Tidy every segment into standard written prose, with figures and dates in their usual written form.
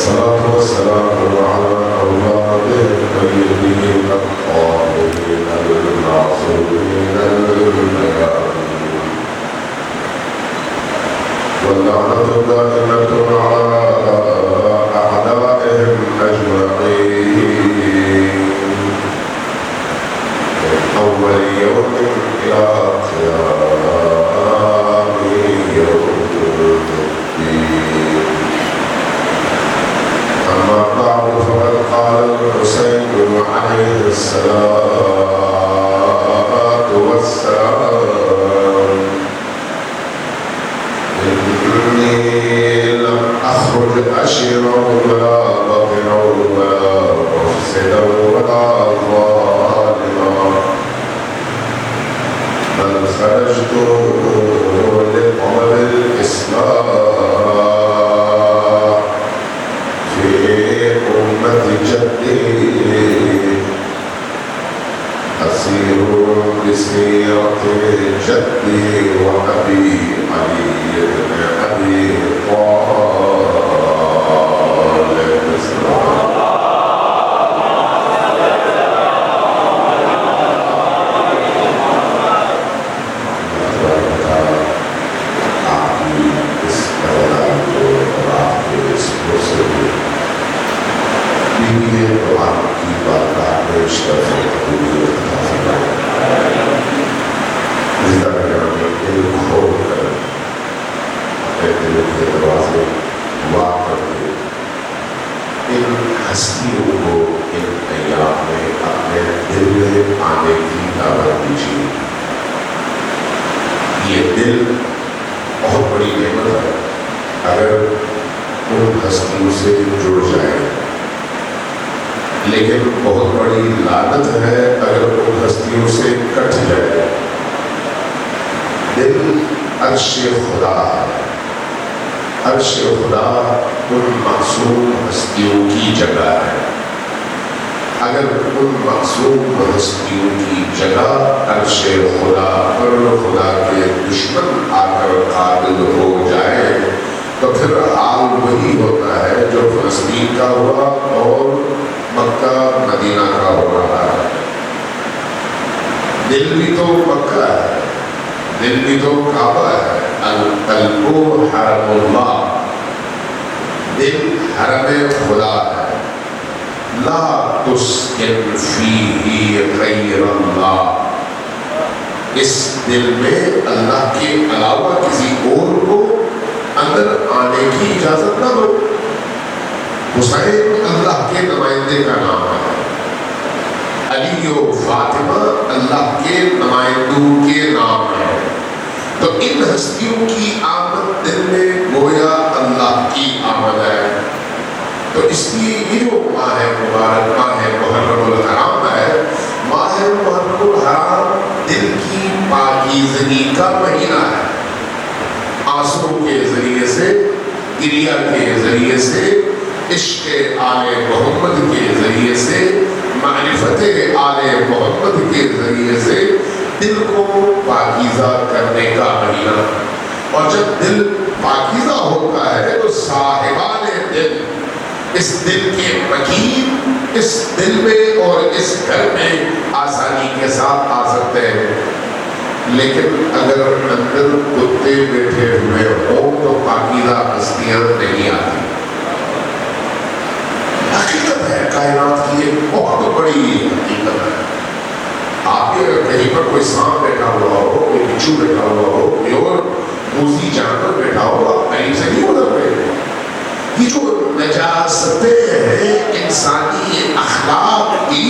والصلاة والسلام على أولاده الطيبين الطاهرين المعصومين الميامين واللعنة دائمة على أعدائهم أجمعين من أول يوم إلى قيام يوم الدين. أما بعد فقد قال الحسين عليه الصلاة والسلام: إني لم أخرج أشيرا ولا بطرا ولا مفسدا ولا ظالما، بل خرجت لطلب الإصلاح في أمة جدي، أسير بسيرة جدي وأبي علي بن أبي طالب. ہستیوں کو ان ایام میں اپنے دل میں آنے کی دعوت دیجیے. یہ دل بہت بڑی نعمت ہے اگر ان ہستیوں سے جڑ جائے، لیکن بہت بڑی لعنت ہے اگر ان ہستیوں سے کٹ جائے. دل عرش خدا ہے. عرش خدا ان معصوم ہستیوں کی جگہ ہے. اگر ان معصوم ہستیوں کی جگہ عرش خدا پر خدا کے دشمن آ کر قابل ہو جائے تو پھر حال وہی ہوتا ہے جو فلسطین کا ہوا اور مکہ مدینہ کا ہو رہا ہے. دل بھی تو مکہ ہے، دل بھی تو کعبہ ہے. القلب حرم اللہ، دل حرم خدا ہے. لا تسکن فیہ غیر اللہ، اس دل میں اللہ کے علاوہ کسی اور کو اندر آنے کی اجازت نہ دو. حسین اللہ کے نمائندے کا نام ہے. علی و فاطمہ اللہ کے نمائندوں کے نام ہے. تو ان ہستیوں کی آمد دل میں گویا اللہ کی آمد ہے. تو اس لیے یہ جو ماہ مبارک ماہ محرم الحرام ہے، ماہ محرم الحرام دل کی پاکیزگی کا مہینہ ہے. آنسو کے ذریعے سے، کریا کے ذریعے سے، عشق آل محمد کے ذریعے سے، معرفت آل محمد کے ذریعے سے دل کو پاکیزہ کرنے کا مہینہ. اور جب دل پاکیزہ ہوتا ہے تو صاحبان دل اس دل کے مکین اس دل میں اور اس گھر میں آسانی کے ساتھ آ سکتے ہیں. لیکن اگر اندر کتے بیٹھے ہوئے ہوں تو پاکیزہ ہستیاں نہیں آتی. حقیقت ہے کائنات کی ایک بہت بڑی حقیقت ہے. آپ کے کہیں پر کوئی سانپ بیٹھا ہوا ہو، کوئی بچھو بیٹھا ہوا ہو، کوئی اور موذی جانور بیٹھا ہو، آپ قریب سے نہیں گزر رہے. یہ جو نجاستیں ہیں انسانی اخلاق کی،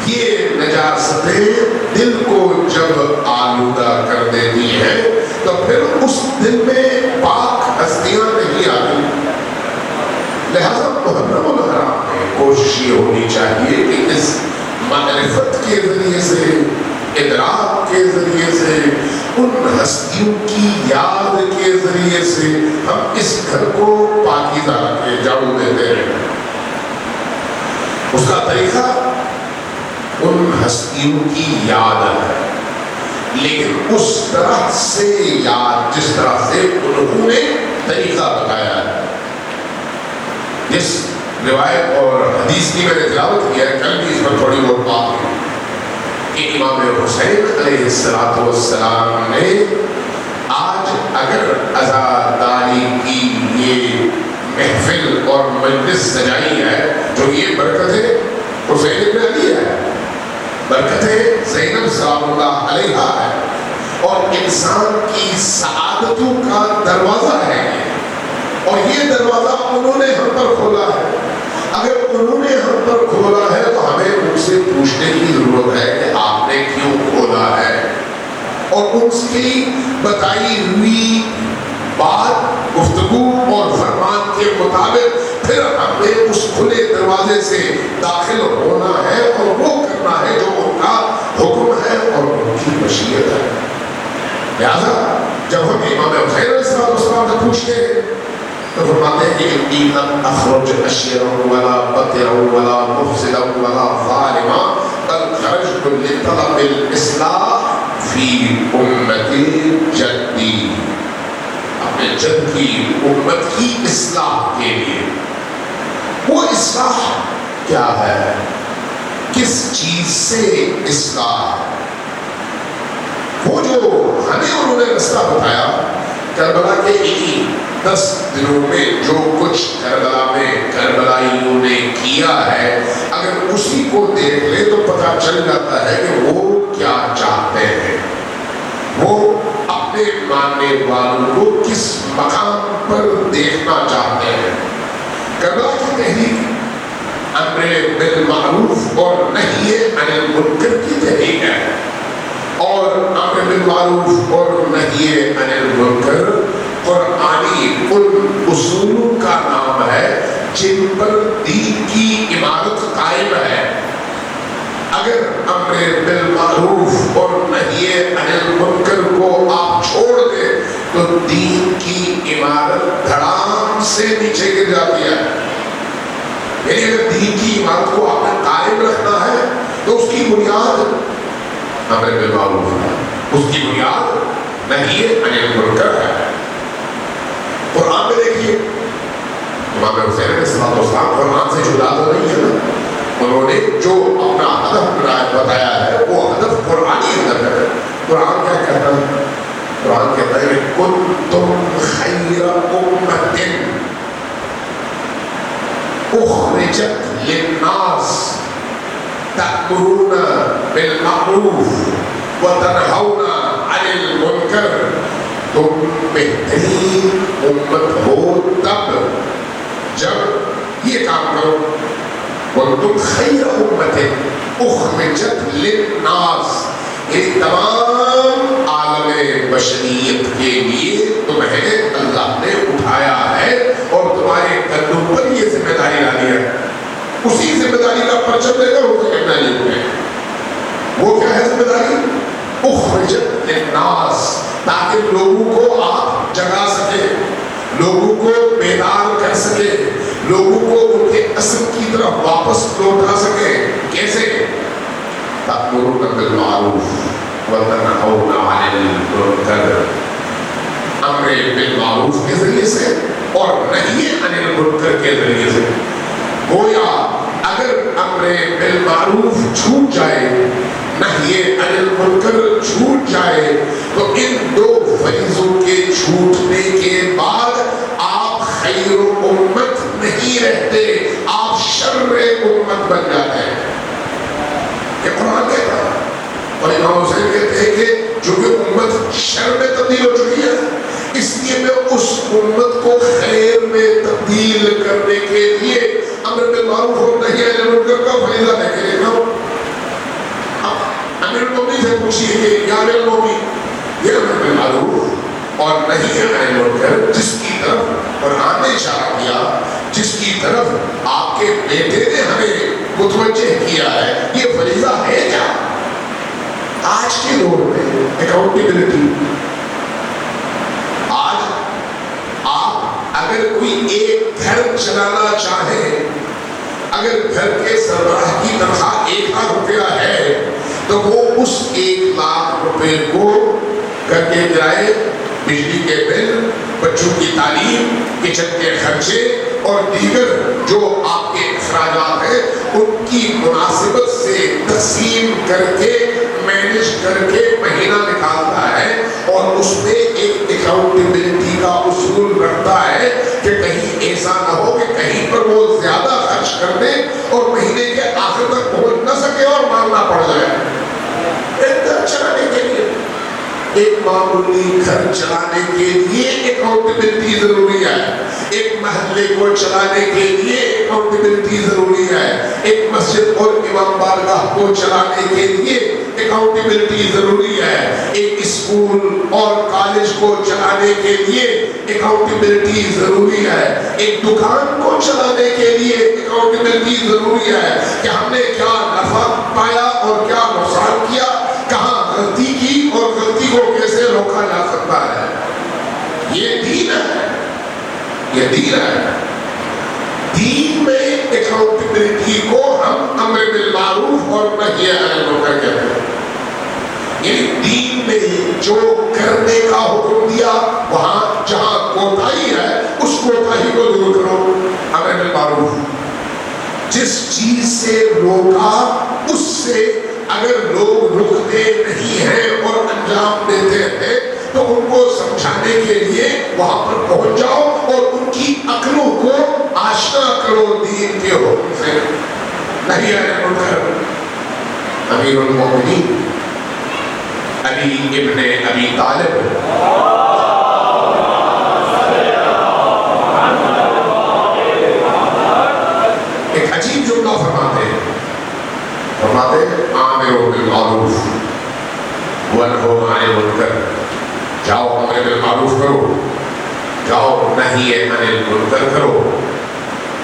یہ نجاستیں دل کو جب آلودہ کر دیتی ہیں تو پھر اس دل میں پاک ہستیاں نہیں آتی. لہذا محرم الحرام میں کوشش یہ ہونی چاہیے کہ اس معرفت کے ذریعے سے، ادراک کے ذریعے سے، ان ہستیوں کی یاد کے ذریعے سے ہم اس گھر کو پاکیزہ رکھیں، جھاڑو دیتے ہیں. اس کا طریقہ ان ہستیوں کی یاد ہے، لیکن اس طرح سے یاد جس طرح سے انہوں نے طریقہ بتایا ہے. جس روایت اور حدیث کی میں نے تلاوت کیا ہے، کل بھی اس پر تھوڑی بہت بات کی کہ امام حسین علیہ السلام نے آج اگر عزاداری کی یہ محفل اور مجلس سجائی ہے تو یہ برکت حسین ابن علی ہے، برکت زینب سلام اللہ علیہا ہے، اور انسان کی سعادتوں کا دروازہ ہے اور یہ دروازہ انہوں نے ہم پر کھولا ہے۔ اگر انہوں نے ہم پر کھولا ہے تو ہمیں ان سے پوچھنے کی ضرورت ہے کہ آپ نے کیوں کھولا ہے، اور اس کی بتائی ہوئی بات، گفتگو اور فرمان کے مطابق پھر ہمیں اس کھلے دروازے سے داخل ہونا ہے اور وہ کرنا ہے جو ان کا حکم ہے اور ان کی مشیت ہے۔ لہذا جب ہم امام حسین علیہ السلام سے پوچھتے ہیں تو فرماتے ہیں کہ انی لم اخرج اشیرا ولا بطرا ولا مفسدا ولا ظالما بل خرجت لطلب الاصلاح فی امتی جدی، اپنے جد کی امت کی اصلاح کے لیے۔ وہ اصلاح کیا ہے؟ کس چیز سے اصلاح؟ وہ جو ہمیں انہوں نے رستہ بتایا کربلا کے انہی 10 دنوں میں جو کچھ کربلا میں کربلائیوں نے کیا ہے، اگر اسی کو دیکھ لے تو پتہ چل جاتا ہے کہ وہ کیا چاہتے ہیں، وہ اپنے ماننے والوں کو کس مقام پر دیکھنا چاہتے ہیں۔ کربلا کی تحریک امر بالمعروف اور نہی عن المنکر کی تحریک ہے، اور امر بالمعروف اور نہی عن المنکر قرآنی ان اصولوں کا نام ہے جن پر دین کی عمارت قائم ہے۔ اگر امر بالمعروف اور نہی عن المنکر کو آپ چھوڑ دیں تو دین کی عمارت دھڑام سے نیچے گر جاتی ہے۔ یعنی اگر دین کی عمارت کو آپ نے قائم رکھنا ہے تو اس کی بنیاد امر بالمعروف ہے، اس کی بنیاد نہی عن المنکر ہے۔ قرآن میں دیکھیے امام حسین علیہ السلام قرآن سے جدا تو نہیں ہے، انہوں نے جو اپنا ہدف بتایا ہے وہ ہدف قرآنی ہدف ہے۔ قرآن کیا کہتا ہے؟ قرآن کہتا ہے کنتم خیر امۃ اخرجت للناس تأمرون بالمعروف وتنہون عن المنکر، تم بہترین امت ہو تب جب یہ کام کرو۔ وَأَنْتُمْ خَيْرَ أُمَّةٍ أُخْرِجَتْ لِلنَّاسِ، یہ تمام عالم بشریت کے لیے تمہیں اللہ نے اٹھایا ہے اور تمہارے کندھوں پر یہ ذمہ داری ڈالی ہے۔ اسی ذمہ داری کا پرچم لے کر اسے کرنا نہیں ہے۔ وہ کیا ہے ذمہ داری؟ اخرجت للناس، تاکہ لوگوں کو آپ جگا سکے، لوگوں کو بیدار کر سکے، لوگوں کو ان کے اصل کی طرف واپس لوٹا سکے۔ کیسے؟ تأمرون بالمعروف وتنہون عن المنکر، امر بالمعروف کے ذریعے سے اور نہی عن المنکر کے ذریعے سے۔ گویا اگر امر بالمعروف چھوٹ جائے، نہی عن المنکر چھوٹ جائے تو ان دو فریضوں کے چھوٹنے کے بعد آپ خیر امت نہیں رہتے، آپ شر امت بن جاتے ہیں۔ یہ قرآن کہتا ہے، اور امام حسین کہتے ہیں کہ جو کہ امت شر میں تبدیل ہو چکی ہے، اس لیے میں اس امت کو خیر میں تبدیل کرنے کے لیے امر بالمعروف اور نہی عن المنکر کا فریضہ لے کے لیتا ہوں۔ امیر المومنین سے پوچھیے کہ یا امیر المومنین، یہ امر بالمعروف اور نہی عن المنکر جس کی طرف قرآن نے اشارہ کیا، جس کی طرف آپ کے بیٹے نے ہمیں متوجہ کیا ہے، یہ فریضہ ہے کیا؟ آج کے دور میں اکاؤنٹیبلٹی، آج آپ اگر کوئی ایک گھر چلانا چاہے، اگر گھر کے سربراہ کی تنخواہ 1,00,000 روپیہ ہے تو وہ اس 1,00,000 روپے کو گھر کے کرائے، بجلی کے بل، بچوں کی تعلیم، کچن کے خرچے، اور دیگر جو آپ کے اخراجات ہیں ان کی مناسبت سے تقسیم کر کے مینج کر کے مہینہ نکالتا ہے اور اس میں ایک اکاؤنٹیبلٹی کا اصول رکھتا ہے کہ کہیں ایسا نہ ہو کہ کہیں پر وہ زیادہ خرچ کر دے اور مہینے کے آخر تک پہنچ نہ سکے اور مانگنا پڑ جائے. ایک گھر چلانے کے لیے ایک معمولی گھر چلانے کے لیے اکاؤنٹیبلٹی ضروری ہے. ایک محلے کو چلانے کے لیے اکاؤنٹیبلٹی ضروری ہے. ایک مسجد اور امام بارگاہ کو چلانے کے لیے اکاؤنٹیبلٹی ضروری ہے. ایک اسکول اور کالج کو چلانے کے لیے اکاؤنٹیبلٹی ضروری ہے. ایک دکان کو چلانے کے لیے اکاؤنٹیبلٹی ضروری ہے کہ ہم نے کیا نفع پایا اور کیا نقصان کیا, کہاں غلطی کی اور غلطی کو کیسے روکا جا سکتا ہے. یہ دین ہے, یہ دین ہے. دین میں اکاؤنٹیبلٹی کو ہم امر بالمعروف اور نہی عن المنکر کہتے ہیں. یعنی دین میں جو کرنے کا حکم دیا وہاں جہاں کوتاہی ہے اس کوتاہی کو دور کرو, امر بالمعروف. جس چیز سے روکا اس سے اگر لوگ رکتے نہیں ہیں اور انجام دیتے ہیں تو ان کو سمجھانے کے لیے وہاں پر پہنچ جاؤ اور ان کی عقلوں کو آشنا کرو دین کے حکم سے. نہی عن المنکر. امیر المؤمنین علی ابن ابی طالب ایک عجیب جملہ فرماتے ہیں عامروا بالمعروف ونہوا عن المنکر. جاؤ امر بالمعروف کرو, جاؤ نہی عن المنکر کرو.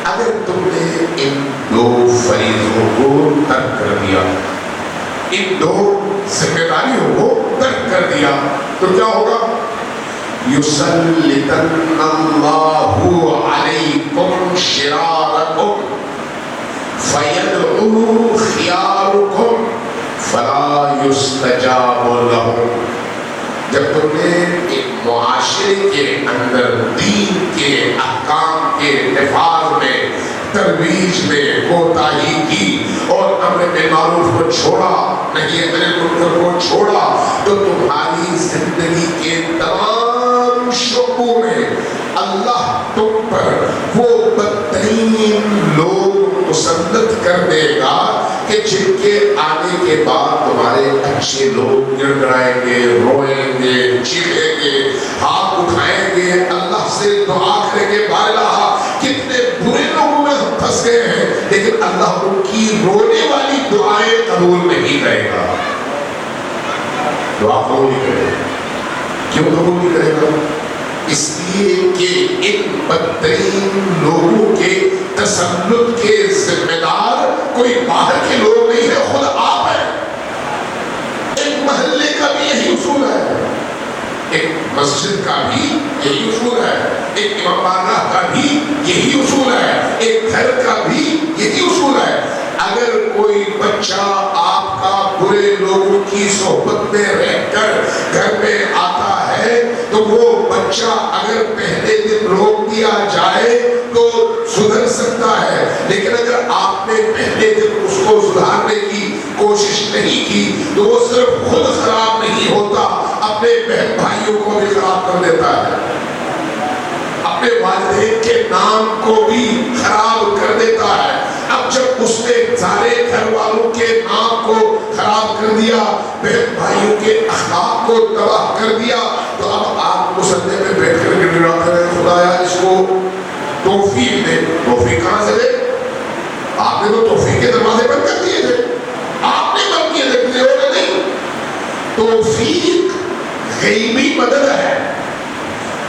اگر تم نے ان دو فریضوں کو ترک کر دیا, ان دو ذمہ داریوں کو ترک کر دیا تو کیا ہوگا؟ یسلطن اللہ علیکم شرارکم فَيَدْعُوا خِيَارُكُمْ فَلَا يُسْتَجَابُ لَهُمْ. جب تم نے ایک معاشرے کے اندر دین کے احکام کے نفاذ میں ترویج میں کوتاہی کی اور امر بالمعروف کو چھوڑا, نہی عن المنکر کو چھوڑا, تو تمہاری زندگی کے تمام شعبوں میں اللہ تم پر وہ بدترین لوگ مسلط کر دے گا کہ جن کے آنے کے بعد تمہارے اچھے لوگ گڑ گڑائیں گے, روئیں گے, چیخیں گے, ہاتھ اٹھائیں گے, اللہ سے دعا کریں گے بار اللہ کتنے برے لوگوں میں ہم پھنس گئے ہیں, لیکن اللہ ان کی رونے والی دعائیں قبول نہیں کرے گا. دعا قبول نہیں کرے گا. کیوں قبول نہیں کرے گا؟ اس لیے کہ ان بدترین لوگوں کے تسلط کے ذمہ دار کوئی باہر کے لوگ نہیں ہے, خود آپ ہیں. ایک محلے کا بھی یہی اصول ہے, ایک مسجد کا بھی یہی اصول ہے, ایک امام بارگاہ کا بھی یہی اصول ہے, ایک گھر کا بھی یہی اصول ہے. اگر کوئی بچہ آپ کا برے لوگوں کی صحبت میں رہ کر گھر میں آتا ہے تو وہ بچہ اگر پہلے دن روک دیا جائے تو سدھر سکتا ہے, لیکن اگر آپ نے پہلے دن اس کو سدھارنے کی کوشش نہیں کی تو وہ صرف خود خراب نہیں ہوتا, اپنے بہن بھائیوں کو بھی خراب کر دیتا ہے, اپنے والدین کے نام کو بھی خراب کر دیتا ہے. اب جب اس نے سارے گھر والوں کے نام کو خراب کر دیا, بہن بھائیوں کے اخلاق کو تباہ کر دیا, تو اب آپ مصلی میں بیٹھ کر کے دعا کریں خدایا اس کو توفیق دے. توفیق کہاں سے دے؟ آپ نے تو توفیق کے دروازے بند کر دیے تھے, آپ نے بند کیے تھے, کسی اور نے نہیں. توفیق غیبی مدد ہے.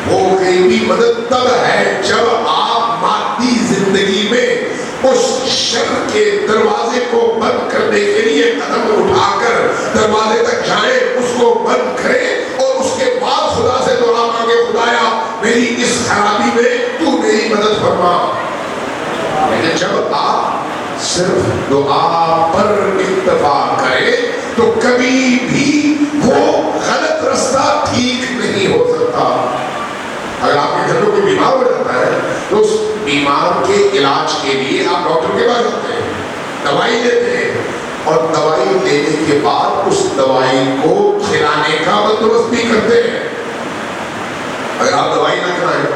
وہ غیبی مدد تب ہے جب آپ مادی زندگی میں اس شر کے دروازے کو بند کرنے کے لیے قدم اٹھا کر دروازے تک جائیں, اس کو بند کریں اور اس کے بعد خدا سے دعا مانگے خدایا میری اس خرابی میں تو میری مدد فرما. لیکن جب آپ صرف دعا پر اکتفا کریں تو کبھی بھی وہ غلط رستہ ٹھیک نہیں ہو سکتا. اگر آپ کے گھر میں کوئی بیمار ہو جاتا ہے تو اس بیمار کے علاج کے لیے آپ ڈاکٹر کے پاس جاتے ہیں، دوائی لیتے ہیں، اور دوائی لینے کے بعد اس دوائی کو کھلانے کا بندوبست بھی کرتے ہیں۔ اگر آپ دوائی نہ کھلائیں،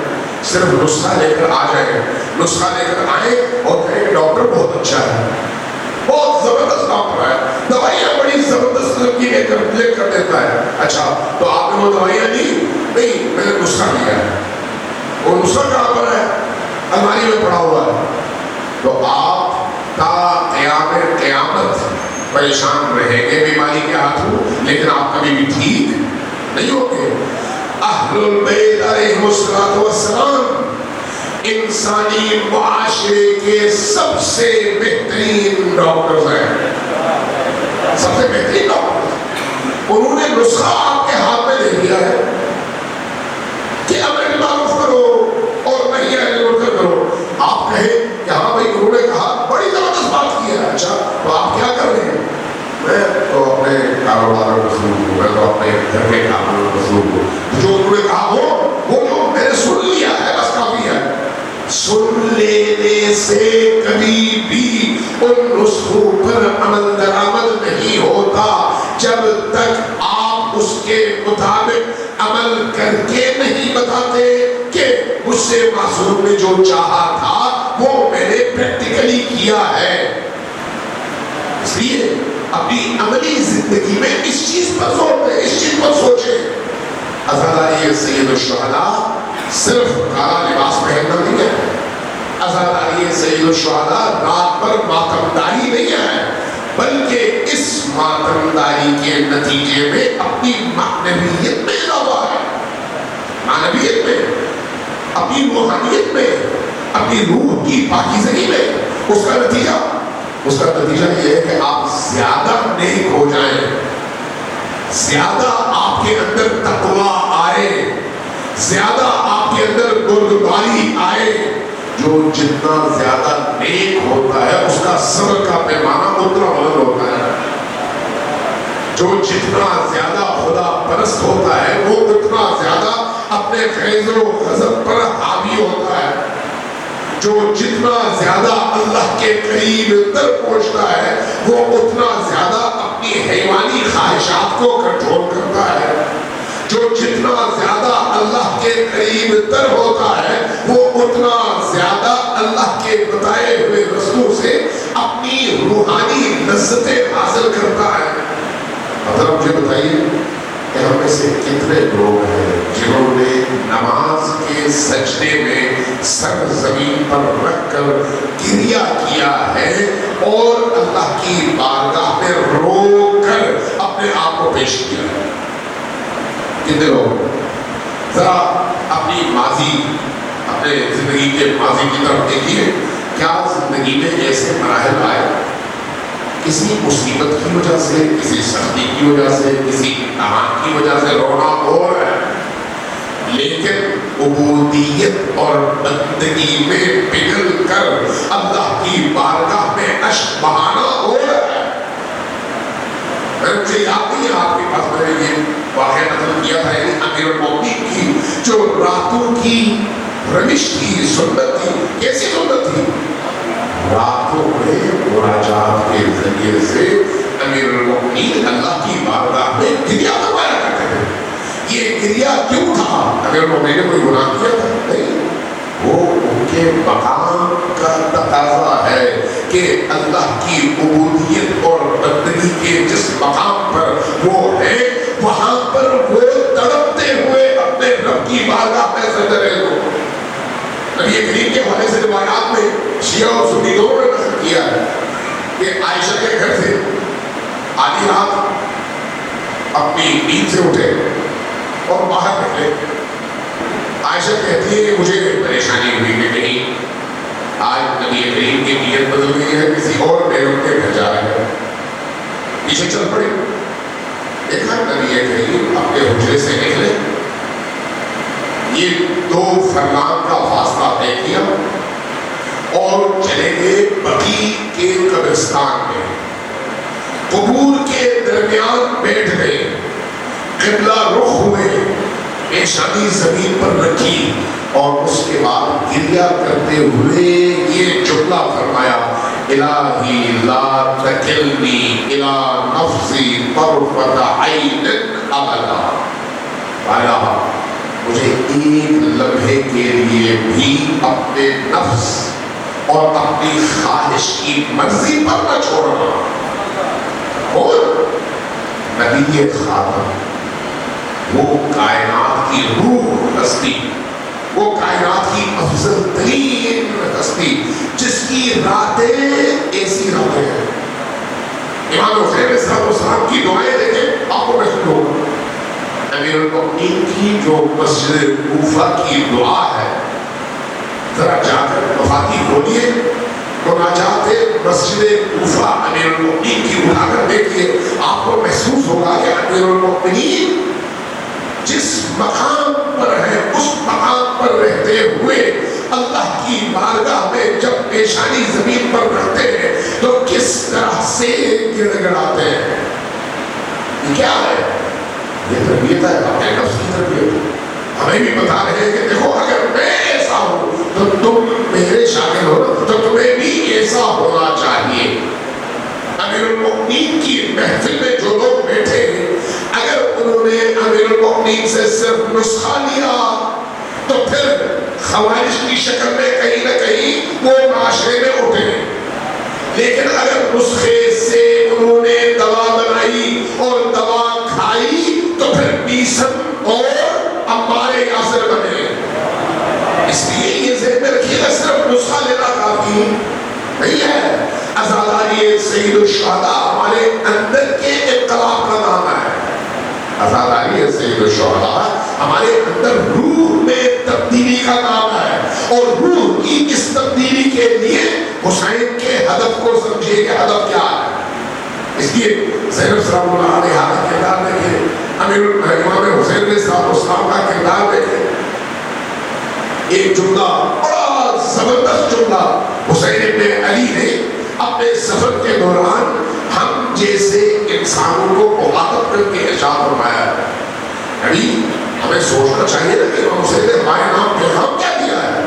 صرف نسخہ لے کر آ جائیں، نسخہ لے کر آئیں اور کہیں کہ ڈاکٹر بہت اچھا ہے، بہت زبردست ڈاکٹر ہے، دوائیاں بڑی زبردست کی لے کر دیتا ہے، اچھا تو آپ نے وہ دوائیاں دی؟ نہیں، میں نے نسخہ لیا ہے۔ وہ نسخہ کہاں پر ہے؟ الماری میں پڑا ہوا ہے۔ تو آپ تا قیام قیامت پریشان رہیں گے بیماری کے ہاتھوں، لیکن آپ کبھی بھی ٹھیک نہیں ہوگے۔ اہل البیت علیہ السلام انسانی معاشرے کے سب سے بہترین ڈاکٹرز ہیں، سب سے بہترین ڈاکٹر۔ انہوں نے نسخہ آپ کے ہاتھ میں دے دیا ہے کہ امر بالمعروف کرو اور نہی عن المنکر کرو۔ آپ کہیں کہ ہاں بھائی انہوں نے کہا، بڑی زبردست بات کی ہے، اچھا تو آپ کیا کر رہے ہیں؟ میں تو اپنے کاروبار میں مصروف ہوں، میں تو اپنے گھر کے کام میں مصروف ہوں، جو انہوں نے کہا وہ جو میں نے سن لیا ہے بس کافی ہے۔ سن لینے سے کبھی بھی ان نسخوں پر عمل درآمد نہیں ہوتا جب تک آپ اس کے مطابق عمل کر کے نہیں بتاتے کہ مجھ سے معصوم نے جو چاہا تھا وہ میں نے پریکٹیکلی کیا ہے۔ اس لیے اپنی عملی زندگی میں اس چیز پر زور دیں، اس چیز پر سوچیں۔ عزاداری سید الشہداء صرف کالا لباس پہننا نہیں ہے، عزاداری سید الشہداء رات پر ماتمداری نہیں ہے، بلکہ اس ماتمداری کے نتیجے میں اپنی معنویت میں اضافہ ہے، معنویت میں، اپنی روحانیت میں، اپنی روح کی پاکیزگی میں۔ اس کا نتیجہ یہ ہے کہ آپ زیادہ نیک ہو جائیں، زیادہ آپ کے اندر تقویٰ آئے، زیادہ آپ کے اندر بردباری آئے۔ جو جتنا زیادہ نیک ہوتا ہے اس کا صبر کا پیمانہ اتنا بلند ہوتا ہے، جو جتنا زیادہ خدا پرست ہوتا ہے وہ اتنا زیادہ اپنے فیض و غضب پر حاوی ہوتا ہے، جو جتنا زیادہ اللہ کے قریب تر پہنچتا ہے وہ اتنا زیادہ اپنی حیوانی خواہشات کو کنٹرول کرتا ہے، جو جتنا زیادہ اللہ کے قریب تر ہوتا ہے وہ اتنا زیادہ اللہ کے بتائے ہوئے رستوں سے اپنی روحانی لذتیں حاصل کرتا ہے۔ اب مجھے بتائیے کہ ہم میں سے کتنے لوگ ہیں جنہوں نے نماز کے سجدے میں سر زمین پر رکھ کر گریہ کیا ہے اور اللہ کی بارگاہ میں رو کر اپنے آپ کو پیش کیا ہے؟ کتنے لوگ؟ ذرا اپنی ماضی، اپنے زندگی کے ماضی کی طرف دیکھیے، کیا زندگی میں ایسے مراحل آئے کسی مصیبت کی وجہ سے، کسی سختی کی وجہ سے، کسی امتحان کی وجہ سے رونا ہو رہا ہے، لیکن عبودیت اور بندگی میں پگھل کر اللہ کی بارگاہ میں اشک بہانا ہو رہا ہے؟ مجھے یاد نہیں ہے آپ کے پاس میں نے یہ واقعہ نقل کیا تھا، امیر المومنین کی جو راتوں کی رمش کی سنت تھی۔ کیسی سنت تھی؟ راتوں میں مناجات کے ذریعے سے امیر المومنین اللہ کی بارگاہ میں گریہ کروایا کرتے تھے۔ یہ گریہ کیوں تھا؟ امیر المومنین نے کوئی گناہ کیا تھا؟ نہیں، وہ ان کے مقام کا تقاضا ہے کہ اللہ کی عبودیت اور بندگی کے جس مقام پر وہ ہے وہاں پر وہ تڑپتے ہوئے اپنے رب کی بارگاہ میں سجدہ رہے ہو۔ نبی کریم کے حوالے سے روایات میں شیعہ اور سنی دونوں نے نقل کیا ہے کہ عائشہ کے گھر سے آدھی رات اپنی نیند سے اٹھے اور باہر نکلے۔ عائشہ کہتی ہے کہ مجھے پریشانی ہوئی کہ کہیں آج نبی کریم کی نیت بدل گئی ہے، کسی اور بیگم کے گھر جا رہے ہیں۔ پیچھے چل پڑے، دیکھا نبی کریم اپنے حجرے سے نکلے، یہ 2 فرمان کا فاصلہ طے کیا اور چلے گئے بقیع کے قبرستان میں، قبور کے درمیان بیٹھ گئے، قبلہ رخ ہوئے، پیشانی زمین پر رکھی اور اس کے بعد گریہ کرتے ہوئے یہ جملہ فرمایا الہی لا تکلنی الی نفسی طرفۃ عین ابدا، اللہ مجھے ایک لمحے کے لیے بھی اپنے نفس اور اپنی خواہش کی مرضی پر نہ چھوڑنا۔ اور نبی خاتم، وہ کائنات کی روح ہستی، وہ کائنات کی افضل ترین ہستی جس کی راتیں ایسی راتیں ہیں۔ امام حسین علیہ السلام کی دعائیں دیکھیں، آپ کو محسوس ہوگا۔ امیر المؤمنین کی جو مسجد کوفہ کی دعا ہے، ذرا جا کر مفاتیح کھولیے، مناجات مسجد کوفہ امیر المؤمنین کی اٹھا کر دیکھیے، آپ کو محسوس ہوگا کہ امیر المؤمنین جس مقام پر ہے اس مقام پر رہتے ہوئے اللہ کی بارگاہ میں جب پیشانی زمین پر رکھتے ہیں تو کس طرح سے گڑ گڑاتے ہیں۔ یہ کیا ہے؟ یہ تربیت ہے، اپنے نفس کی تربیت۔ ہمیں بھی بتا رہے ہیں کہ دیکھو اگر میں ایسا ہوں تو تم میرے شاگرد ہو تو تمہیں بھی ایسا ہونا چاہیے۔ امیر المؤمنین کی محفل میں جو لوگ بیٹھے ہیں، اگر انہوں نے امیر المؤمنین سے صرف نسخہ لیا تو پھر خوارج کی شکل میں کہیں نہ کہیں وہ معاشرے میں اٹھے، لیکن اگر نسخے سے انہوں نے دوا بنائی اور دوا کھائی تو پھر بیسن اور عمار یاسر بنے۔ اس لیے یہ ذہن میں رکھیے گا صرف نسخہ لینا کافی نہیں ہے۔ عزاداری سید الشہداء ہمارے اندر کے انقلاب کا نام ہے۔ عزاداری سید الشہداء ہمارے اندر روح میں تبدیلی کا نام ہے، اور روح کی اس تبدیلی کے لیے حسین کے ہدف کو سمجھیے کہ ہدف کیا ہے۔ اس لیے زینب سلام اللہ علیہ کا کردار دیکھیں، امام حسین علیہ السلام کا کردار دیکھیں۔ ایک جملہ بڑا زبردست جملہ حسین ابن علی نے اپنے سفر کے دوران ہم جیسے انسانوں کو مخاطب کر کے ارشاد فرمایا ہے۔ ابھی ہمیں سوچنا چاہیے نا کہ امام حسین نے ہمارے نام پیغام کیا دیا ہے۔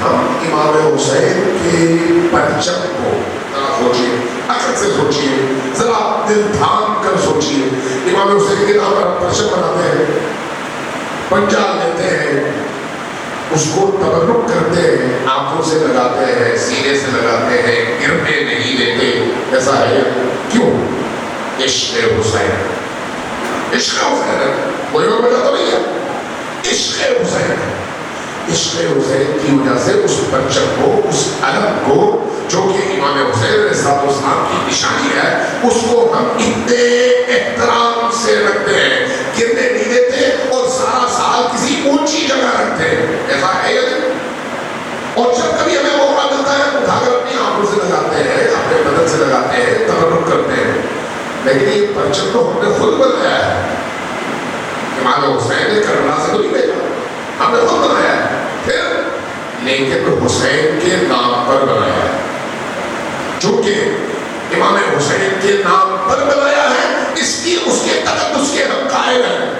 ہم امام حسین کے پرچم کو ذرا سوچیے، عقل سے سوچیے، ذرا دل تھام کر سوچیے۔ امام حسین کے نام پر پرچم بناتے ہیں، پنجہ لیتے ہیں، اس کو تبرک کرتے ہیں، آنکھوں سے لگاتے ہیں، سینے سے لگاتے ہیں، گرنے نہیں دیتے۔ ایسا ہے کیوں؟ عشق حسین، عشق حسین، کوئی اور وجہ تو نہیں ہے، عشق حسین۔ عشق حسین کی وجہ سے اس پرچم کو، اس علم کو جو کہ امام حسین علیہ السلام کی نشانی ہے، اس کو ہم اتنے احترام سے رکھتے ہیں، گرنے نہیں دیتے، اور سارا سال کسی اونچی جگہ رکھتے ہیں۔ ایسا ہے یا نہیں؟ اور جب کبھی ہمیں موقع ملتا ہے اٹھا کر اپنی آنکھوں سے لگاتے ہیں، اپنے بدن سے لگاتے ہیں، تبرک کرتے ہیں۔ لیکن یہ پرچم تو ہم نے خود بنایا ہے، امام حسین نے کربلا سے تو نہیں بھیجا، ہم نے خود بنایا ہے۔ پھر لیکن حسین کے نام پر بنایا ہے، چونکہ امام حسین کے نام پر بنایا ہے، اس کی اس کے تقدس کے ہم قائل ہیں۔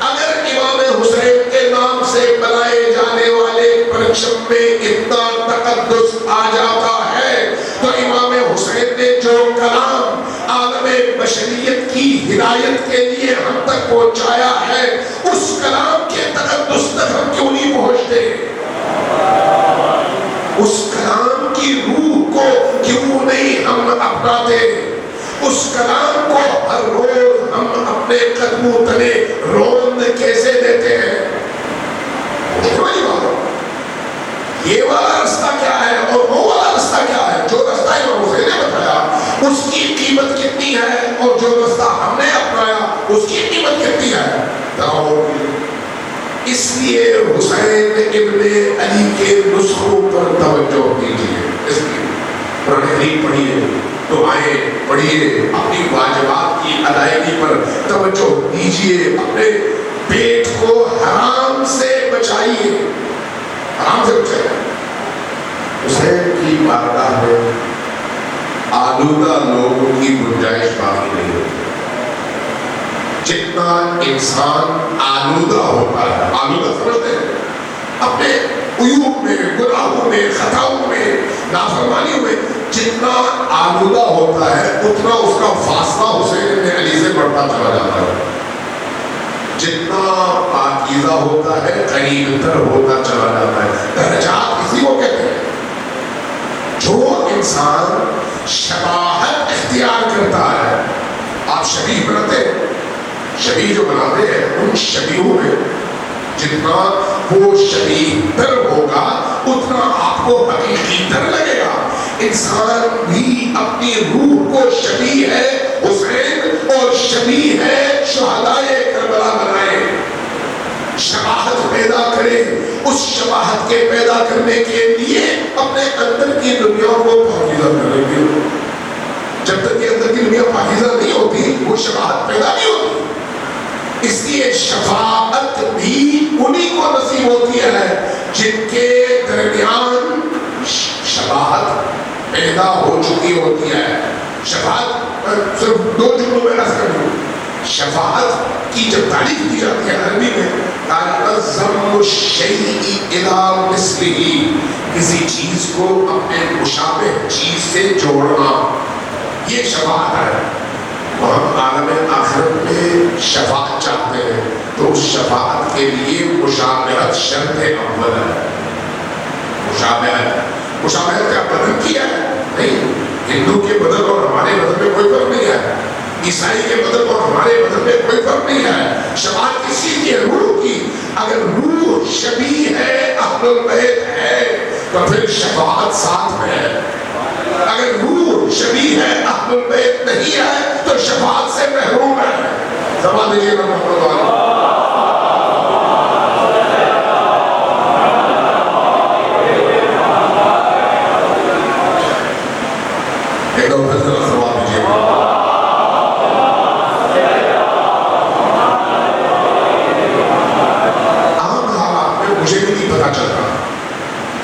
اگر امام حسین کے نام سے بنائے جانے والے پرچم میں اتنا تقدس آ جاتا ہے تو امام حسین نے جو کلام عالم بشریت کی ہدایت کے لیے ہم تک پہنچایا ہے، اس کلام کے تقدس تک ہم کیوں نہیں پہنچتے؟ اس کلام کی روح کو کیوں نہیں ہم اپناتے؟ اس کلام کو ہر روز ہم اپنے قدموں تلے روند کیسے دیتے ہیں؟ یہ والا رستہ کیا ہے اور وہ والا رستہ کیا ہے؟ جو رستہ امام حسین نے بتایا اس کی قیمت کتنی ہے، اور جو رستہ ہم نے اپنایا اس کی قیمت کتنی ہے؟ اس لیے حسین ابن علی کے نسخوں پر توجہ دیجیے، اس لیے قرآن کریم پڑھیے، دعائیں پڑھیے، اپنی واجبات کی ادائیگی پر توجہ دیجیے، اپنے پیٹ کو حرام سے بچائیے، حرام سے بچائیے۔ حسین کی بارگاہ میں آلودہ لوگوں کی گنجائش باقی نہیں ہوتی۔ جتنا انسان آلودہ ہوتا ہے، آلودہ سمجھتے ہیں اپنے عیوب میں، گناہوں میں، خطاؤں میں، نافرمانیوں میں، جتنا آلودہ ہوتا ہے اتنا اس کا فاصلہ حسین ابن علی سے بڑھتا چلا جاتا ہے، جتنا پاکیزہ ہوتا ہے قریب تر ہوتا چلا جاتا ہے۔ درجات اسی کو کہتے ہیں۔ جو انسان شباہت اختیار کرتا ہے، آپ شبیہ بناتے ہیں، شبیہ جو بناتے ہیں ان شبیہوں میں جتنا وہ شبیہ تر ہوگا اتنا آپ کو حقیقی تر لگے گا۔ انسان بھی اپنی روح کو شبیہ ہے حسین اور شبیہ ہے شہدائے کربلا بنائے، شباہت پیدا کرے۔ اس شباہت کے پیدا کرنے کے لیے اپنے اندر کی دنیا کو پاکیزہ کریں گے۔ جب تک کہ اندر کی دنیا پاکیزہ نہیں ہوتی وہ شباہت پیدا نہیں ہوتی۔ اس لیے شفاعت بھی انہی کو نصیب ہوتی ہے جن کے درمیان شباہت پیدا ہو چکی ہوتی ہے۔ شفاعت صرف دو جملوں میں عرض کر دوں، شفاعت کی جب تعریف کی جاتی ہے عربی میں ضم الشیء الی مثلہ، کسی چیز کو اپنے مشابہ چیز سے جوڑنا، یہ شفاعت ہے۔ تو ہم عالم آخرت میں شفاعت چاہتے ہیں تو اس شفاعت کے لیے مشابہت شرط اول ہے۔ مشابہت کا بدن کیا ہے نہیں، ہندو کے بدن اور ہمارے بدن میں کوئی فرق نہیں ہے، عیسائی کے بدن اور ہمارے بدن میں کوئی فرق نہیں ہے۔ شفاعت کسی کی ہے؟ روح کی۔ اگر روح شبیہ ہے اہل البیت ہے تو پھر شفاعت ساتھ میں ہے، اگر روح شبیہ ہے اہل البیت نہیں ہے تو شفاعت سے محروم ہے۔ زبان دیجیے محمد والا۔ ایک دو پھر ذرا سوال دیجیے۔ عام حالات میں مجھے بھی نہیں پتا چلتا،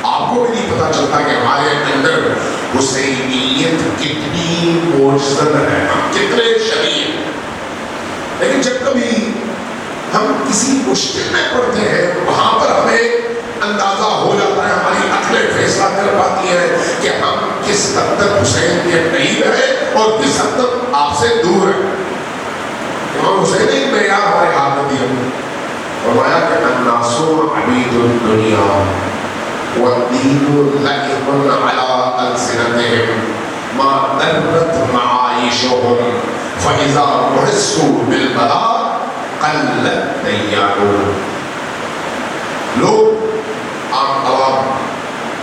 آپ کو بھی نہیں پتا چلتا کہ ہمارے اندر حسینیت کتنی موجزن ہے، ہم کتنے شبیہ ہیں۔ لیکن جب کبھی ہم کسی مشکل میں پڑتے ہیں وہاں پر ہمیں اندازہ ہو جاتا ہے، ہماری عقلیں فیصلہ کر پاتی ہیں کہ ہم کس حد تک حسین کے قریب ہیں اور کس حد تک آپ سے دور ہیں۔ امام حسین نے ایک معیار ہمارے ہاتھ میں دیا، فرمایا کہ الناس عبید الدنیا والدین لعب علی السنتهم ما درت معایشهم فاذا احسوا بالبلاء قلت دیانتهم۔ لوگ عام عوام،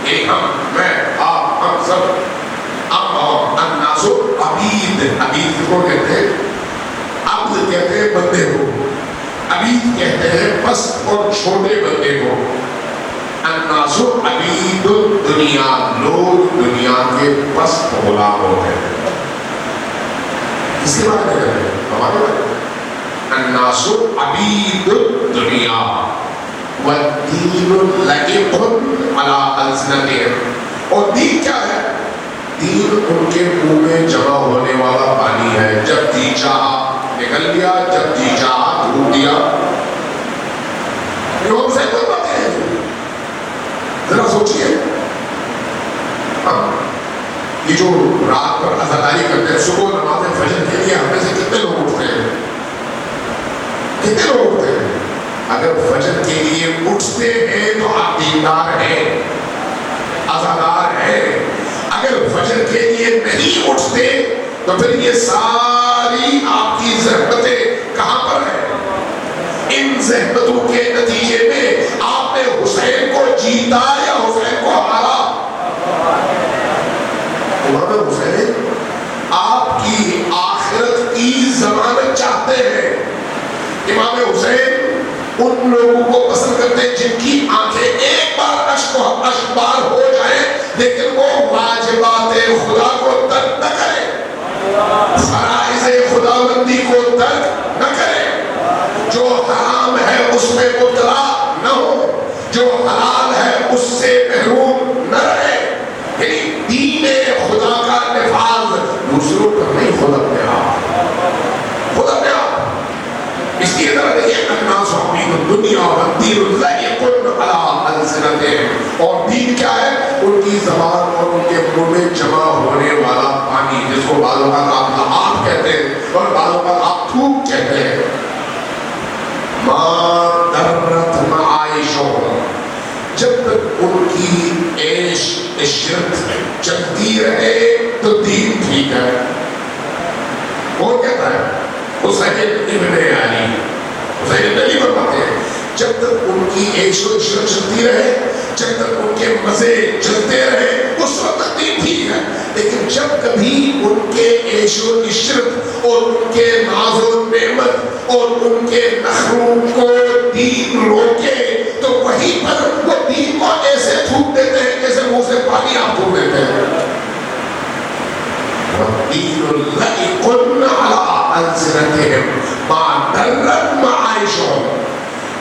یعنی ہم، میں، آپ، ہم سب عام عوام، الناس عبید، عبید کو کہتے ہیں، عبد کہتے ہیں بندے کو، عبید کہتے ہیں پست اور چھوٹے بندے کو۔ الناس عبید الدنیا، لوگ دنیا کے پست غلام ہوتے ہیں۔ اس کے بارے میں کہتے ہیں ہمارے بارے میں الناس عبید الدنیا والدین لعب علی السنتهم۔ اور دین کیا ہے؟ دین ان کے منہ میں جمع ہونے والا پانی ہے، جب جی چاہا نکل گیا، جب جی چاہا ڈوب دیا۔ امام صاحب کوئی باتیں ہیں، ذرا سوچئے، یہ جو رات پر عزاداری کرتے ہیں، صبح نماز فجر کے لیے ہم میں سے کتنے لوگ اٹھتے ہیں؟ کتنے لوگ اٹھتے ہیں؟ اگر فجر کے لیے اٹھتے ہیں تو آپ دیندار ہیں، عزادار ہیں۔ اگر فجر کے لیے نہیں اٹھتے تو پھر یہ ساری آپ کی زحمتیں کہاں پر ہیں؟ ان زحمتوں کے نتیجے میں آپ نے حسین کو جیتا یا حسین کو ہارا؟ امام حسین آپ کی آخرت کی ضمانت چاہتے ہیں۔ امام حسین ان لوگوں کو پسند کرتے ہیں جن کی آنکھیں ایک بار اشک بار ہو جائیں لیکن وہ واجبات خدا کو ترک نہ کرے، فرائض خداوندی کو ترک نہ کرے، جو حرام ہے اس میں مبتلا نہ ہو، جو حلال ہے اس سے محروم نہ رہے۔ یعنی دین خدا کا نفاذ دوسروں پر نہیں، خود اپنے آپ، خود اپنے آپ۔ لیے ذرا دیکھیے الناس حمید الدنیا والدین لائق علی السنتہم، اور دین کیا ہے؟ ان کی زبان اور ان کے منہ میں جمع ہونے والا پانی، جس کو بعض اوقات آپ لعاب کہتے ہیں اور بعض اوقات آپ تھوک کہتے ہیں۔ ما درت معائشہم، جب تک ان کی عیش عشرت چلتی رہے تو دین ٹھیک ہے۔ وہ کہتا ہے حسین ابن علی، حسین ابن علی فرماتے ہیں جب تک ان کی عیش و عشرت چلتی رہے، جب تک ان کے مزے چلتے رہے، اس وقت دین ٹھیک ہے۔ لیکن جب کبھی ان کے عیش و عشرت اور ان کے ناز و نعمت اور ان کے نخروں کو دین روکے تو وہیں پر وہ دین کو ایسے تھوک دیتے ہیں جیسے منہ سے پانی آپ تھوک دیتے ہیں۔ وَالدِّينُ لَائِقٌ عَلَىٰ أَلْسِنَتِهِمْ مَا دَرَّتْ مَعَائِشُهُمْ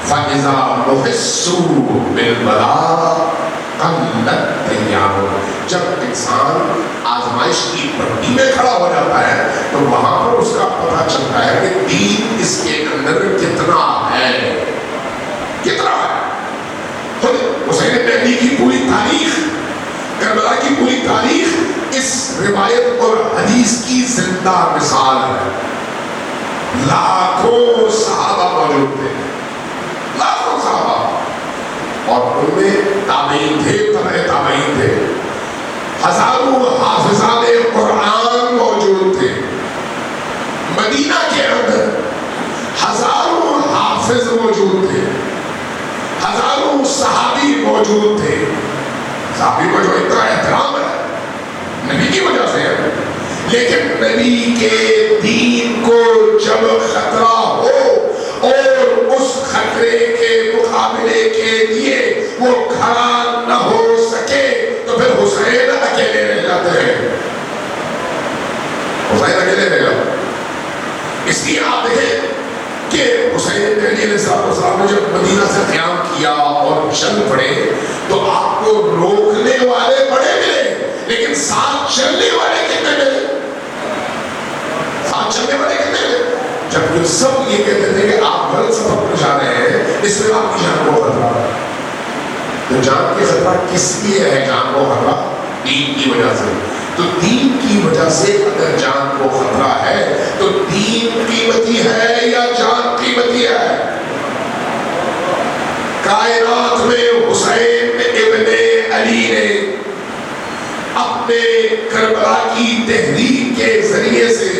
فَإِذَا مُحِسُّوا بِالْبَلَاءِ قَلَّتْ أَيَّامُهُمْ، جب انسان آزمائش کی پٹی میں کھڑا ہو جاتا ہے تو وہاں پر اس کا پتہ چلتا ہے کہ دین اس کے اندر کتنا ہے، کتنا ہے۔ خود حسین ابن علی کی پوری تاریخ، کربلا کی پوری تاریخ اس روایت اور حدیث کی زندہ مثال ہے۔ لاکھوں صحابہ موجود تھے، لاکھوں صحابہ، اور ان میں تابعین تھے، تبع تابعین تھے، ہزاروں حافظان قرآن موجود تھے۔ مدینہ کے اندر ہزاروں حافظ موجود تھے، ہزاروں صحابی موجود تھے۔ صحابی کو جو اتنا احترام ہے نبی کی وجہ سے ہے، لیکن نبی کے دین کو جب خطرہ ہو اور اس خطرے کے مقابلے کے لیے وہ کھڑا نہ ہو سکے تو پھر حسین اکیلے رہ جاتے ہیں، حسین اکیلے رہ جاتے ہیں۔ اس لیے آپ دیکھیں کہ حسین علیہ السلام نے جب مدینہ سے قیام کیا اور چل پڑے تو آپ کو روکنے والے بڑے ملے، لیکن ساتھ چلنے والے کتنے ملے؟ ساتھ چلنے والے کتنے ملے؟ جبکہ سب یہ کہتے تھے کہ آپ غلط سفر پر جا رہے ہیں، اس میں آپ کی جان کو خطرہ ہے۔ تو جان کی خطرہ کس لیے ہے؟ جان کو خطرہ دین کی وجہ سے۔ تو دین کی وجہ سے اگر جان کو خطرہ ہے تو دین قیمتی ہے یا جان قیمتی ہے؟ کائنات میں حسین ابن علی نے اپنے کربلا کی تحریک کے ذریعے سے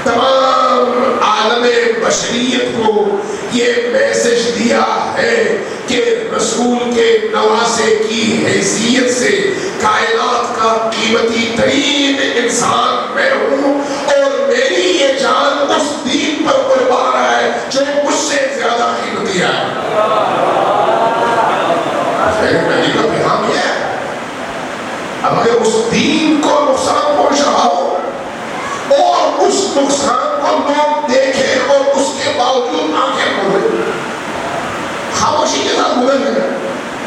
تمام عالم بشریت کو یہ میسج دیا ہے کہ رسول کے نواسے کی حیثیت سے کائنات کا قیمتی ترین انسان میں ہوں، اور میری یہ جان اس دین پر قربان ہے جو مجھ سے زیادہ قیمتی ہے۔ میری کا پیغام یہ ہے، اب اگر اس دین کو نقصان پہنچ رہا ہو اور اس نقصان کو لوگ دیکھیں اور اس کے باوجود آنکھیں کھولیں، خاموشی کے ساتھ گزر گئے،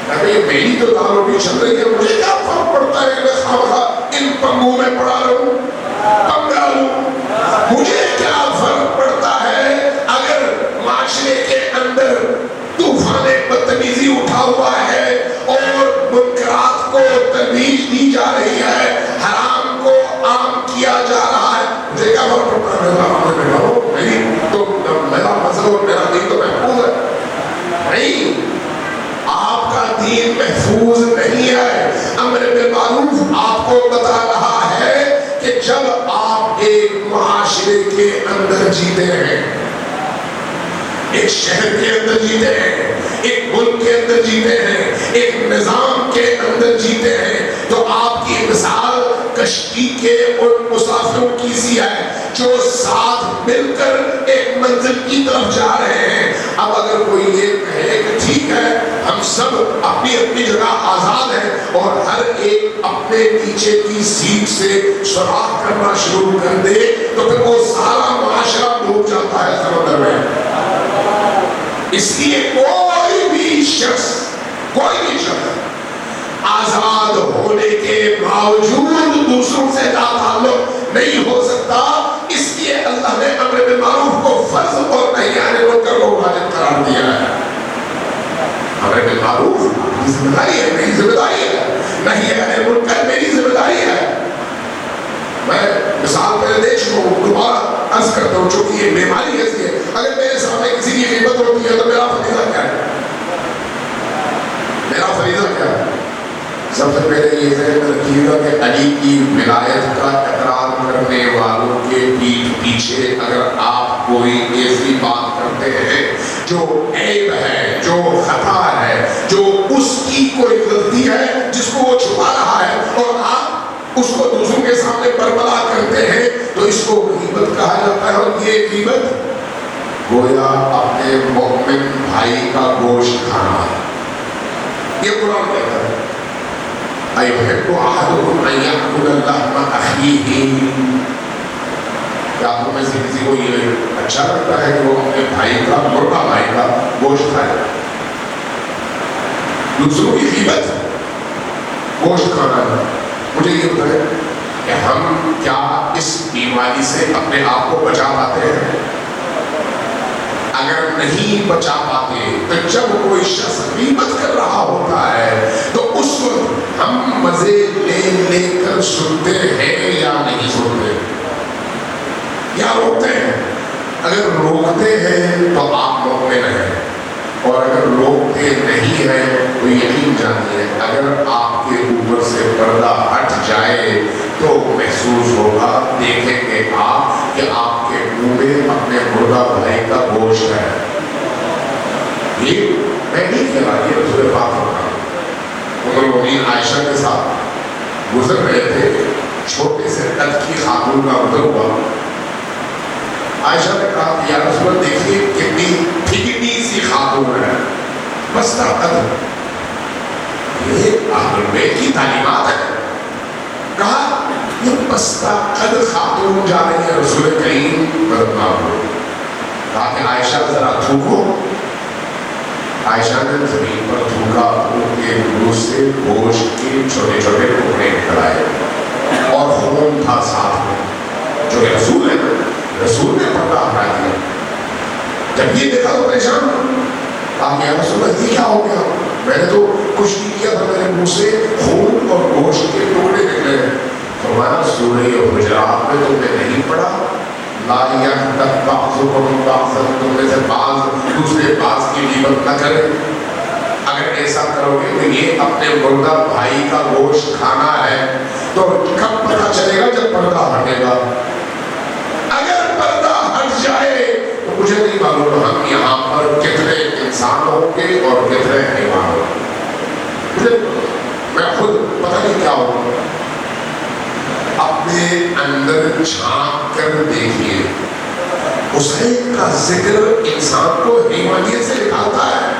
اگر یہ میری تو دال روٹی چل رہی ہے، مجھے کیا فرق پڑتا ہے کہ میں خواہ ان پنگوں میں پڑا رہوں، پنگا لوں، مجھے کیا فرق پڑتا ہے اگر معاشرے کے اندر طوفان بدتمیزی اٹھا ہوا ہے اور منکرات کو ترویج دی جا رہی ہے، حرام کو عام کیا جا رہا ہے، مجھے کیا فرق پڑتا ہے؟ میرا مذہب اور میرا دین تو محفوظ ہے۔ نہیں، آپ کا دین محفوظ نہیں ہے۔ امر بالمعروف آپ کو بتا رہا ہے کہ جب آپ ایک معاشرے کے اندر جیتے ہیں، ایک شہر کے اندر جیتے ہیں، ایک ملک کے اندر جیتے ہیں، ایک نظام کے اندر جیتے ہیں، تو آپ کی مثال کشتی کے ان مسافروں کی سی ہے جو ساتھ مل کر ایک منزل کی طرف جا رہے ہیں۔ اب اگر کوئی یہ کہے کہ ٹھیک ہے ہم سب اپنی اپنی جگہ آزاد ہیں اور ہر ایک اپنے نیچے کی سیٹ سے سوراخ کرنا شروع کر دے تو پھر وہ سارا معاشرہ ڈوب جاتا ہے سمندر میں۔ اس لیے کوئی بھی شخص آزاد ہونے کے باوجود دوسروں سے تعلق نہیں ہو سکتا۔ اس لیے اللہ نے امر بالمعروف کو فرض اور نہی عن المنکر کو واجب قرار دیا ہے. امر بالمعروف آپ کی ذمہ داری ہے، میری ذمہ داری ہے. نہیں ہے منکر میری ذمہ داری ہے. میں مثال پہلے دے چکا ہوں، دوبارہ عرض کرتا ہوں، چونکہ یہ بیماری ایسی ہے. اگر میرے سامنے کسی کی غیبت ہوتی ہے تو میرا فریضہ کیا ہے؟ میرا فریضہ کیا ہے؟ سب سے پہلے یہ ذہن میں رکھیے گا کہ علی کی ولایت کا اقرار کرنے والوں کے پیچھے اگر آپ کوئی ایسی بات کرتے ہیں جو عیب ہے، جو خطا ہے، جو اس کی کوئی غلطی ہے جس کو وہ چھپا رہا ہے، اور آپ اس کو دوسروں کے سامنے بربلا کرتے ہیں، تو اس کو غیبت کہا جاتا ہے. اور یہ غیبت گویا اپنے مومن بھائی کا گوشت کھانا ہے. یہ قرآن کہتا ہے أَيُحِبُّ أَحَدُكُمْ أَن يَأْكُلَ لَحْمَ أَخِيهِ. کیا آپ میں سے کسی کو یہ اچھا لگتا ہے کہ وہ اپنے بھائی کا، مردہ بھائی کا گوشت کھائے؟ دوسروں کی غیبت گوشت کھانا ہے. مجھے یہ بتائیں کہ ہم کیا اس بیماری سے اپنے آپ کو بچا پاتے ہیں؟ اگر نہیں بچا پاتے تو جب کوئی شخص غیبت کر رہا ہوتا ہے تو اس وقت ہم مزے لے لے کر سنتے ہیں یا نہیں سنتے، یا روکتے ہیں؟ اگر روکتے ہیں تو آپ مومن ہیں، اور اگر روکتے نہیں ہیں تو یقین جانیے اگر آپ کے اوپر سے پردہ ہٹ جائے تو محسوس ہوگا، دیکھیں گے آپ کہ آپ کے منہ میں اپنے مردہ بھائی کا گوشت ہے. یہ میں نہیں کہہ رہا، یہ رسول پاک ہوگا. ام المؤمنین عائشہ کے ساتھ گزر رہے تھے، چھوٹے سے قد کی خاتون کا گزر ہوا. عائشہ نے کہا کہ یا رسول اللہ دیکھیے کتنی ٹھیکنی سی خاتون ہے، بستہ قد. یہ اہل بیت کی تعلیمات ہے. کہا یہ بستہ قد خاتون جا رہی ہے، رسول کریم بدنام ہو. کہا کہ عائشہ ذرا تھوکو. عائشہ نے زمین پر تھوکا، ان کے منہ سے گوشت کے چھوٹے چھوٹے ٹکڑے نکل آئے اور خون تھا ساتھ میں. جو کہ رسول ہے، رسول نے پردہ ہٹا دیا. جب یہ دیکھا تو پریشان ہوا. کہا کہ یا رسول اللہ یہ کیا ہو گیا؟ میں نے تو کچھ نہیں کیا تھا، میرے منہ سے خون اور گوشت کے ٹکڑے نکلے. فرمایا سورہ حجرات میں تم نے نہیں پڑھا لا یغتب بعضکم بعضا، تم میں سے بعض دوسرے بعض کی غیبت نہ کرے. اگر ایسا کرو گے تو یہ اپنے مردہ بھائی کا گوشت کھانا ہے. تو کب پتہ چلے گا؟ جب پردہ ہٹے گا. اگر پردہ ہٹ جائے تو مجھے نہیں معلوم ہم یہاں پر کتنے انسان ہوں گے اور کتنے حیوان ہوں گے. میں خود پتہ نہیں کیا ہوگا. اپنے اندر جھانک کر دیکھیے، حسین کا ذکر انسان کو حیوانیت سے نکالتا ہے.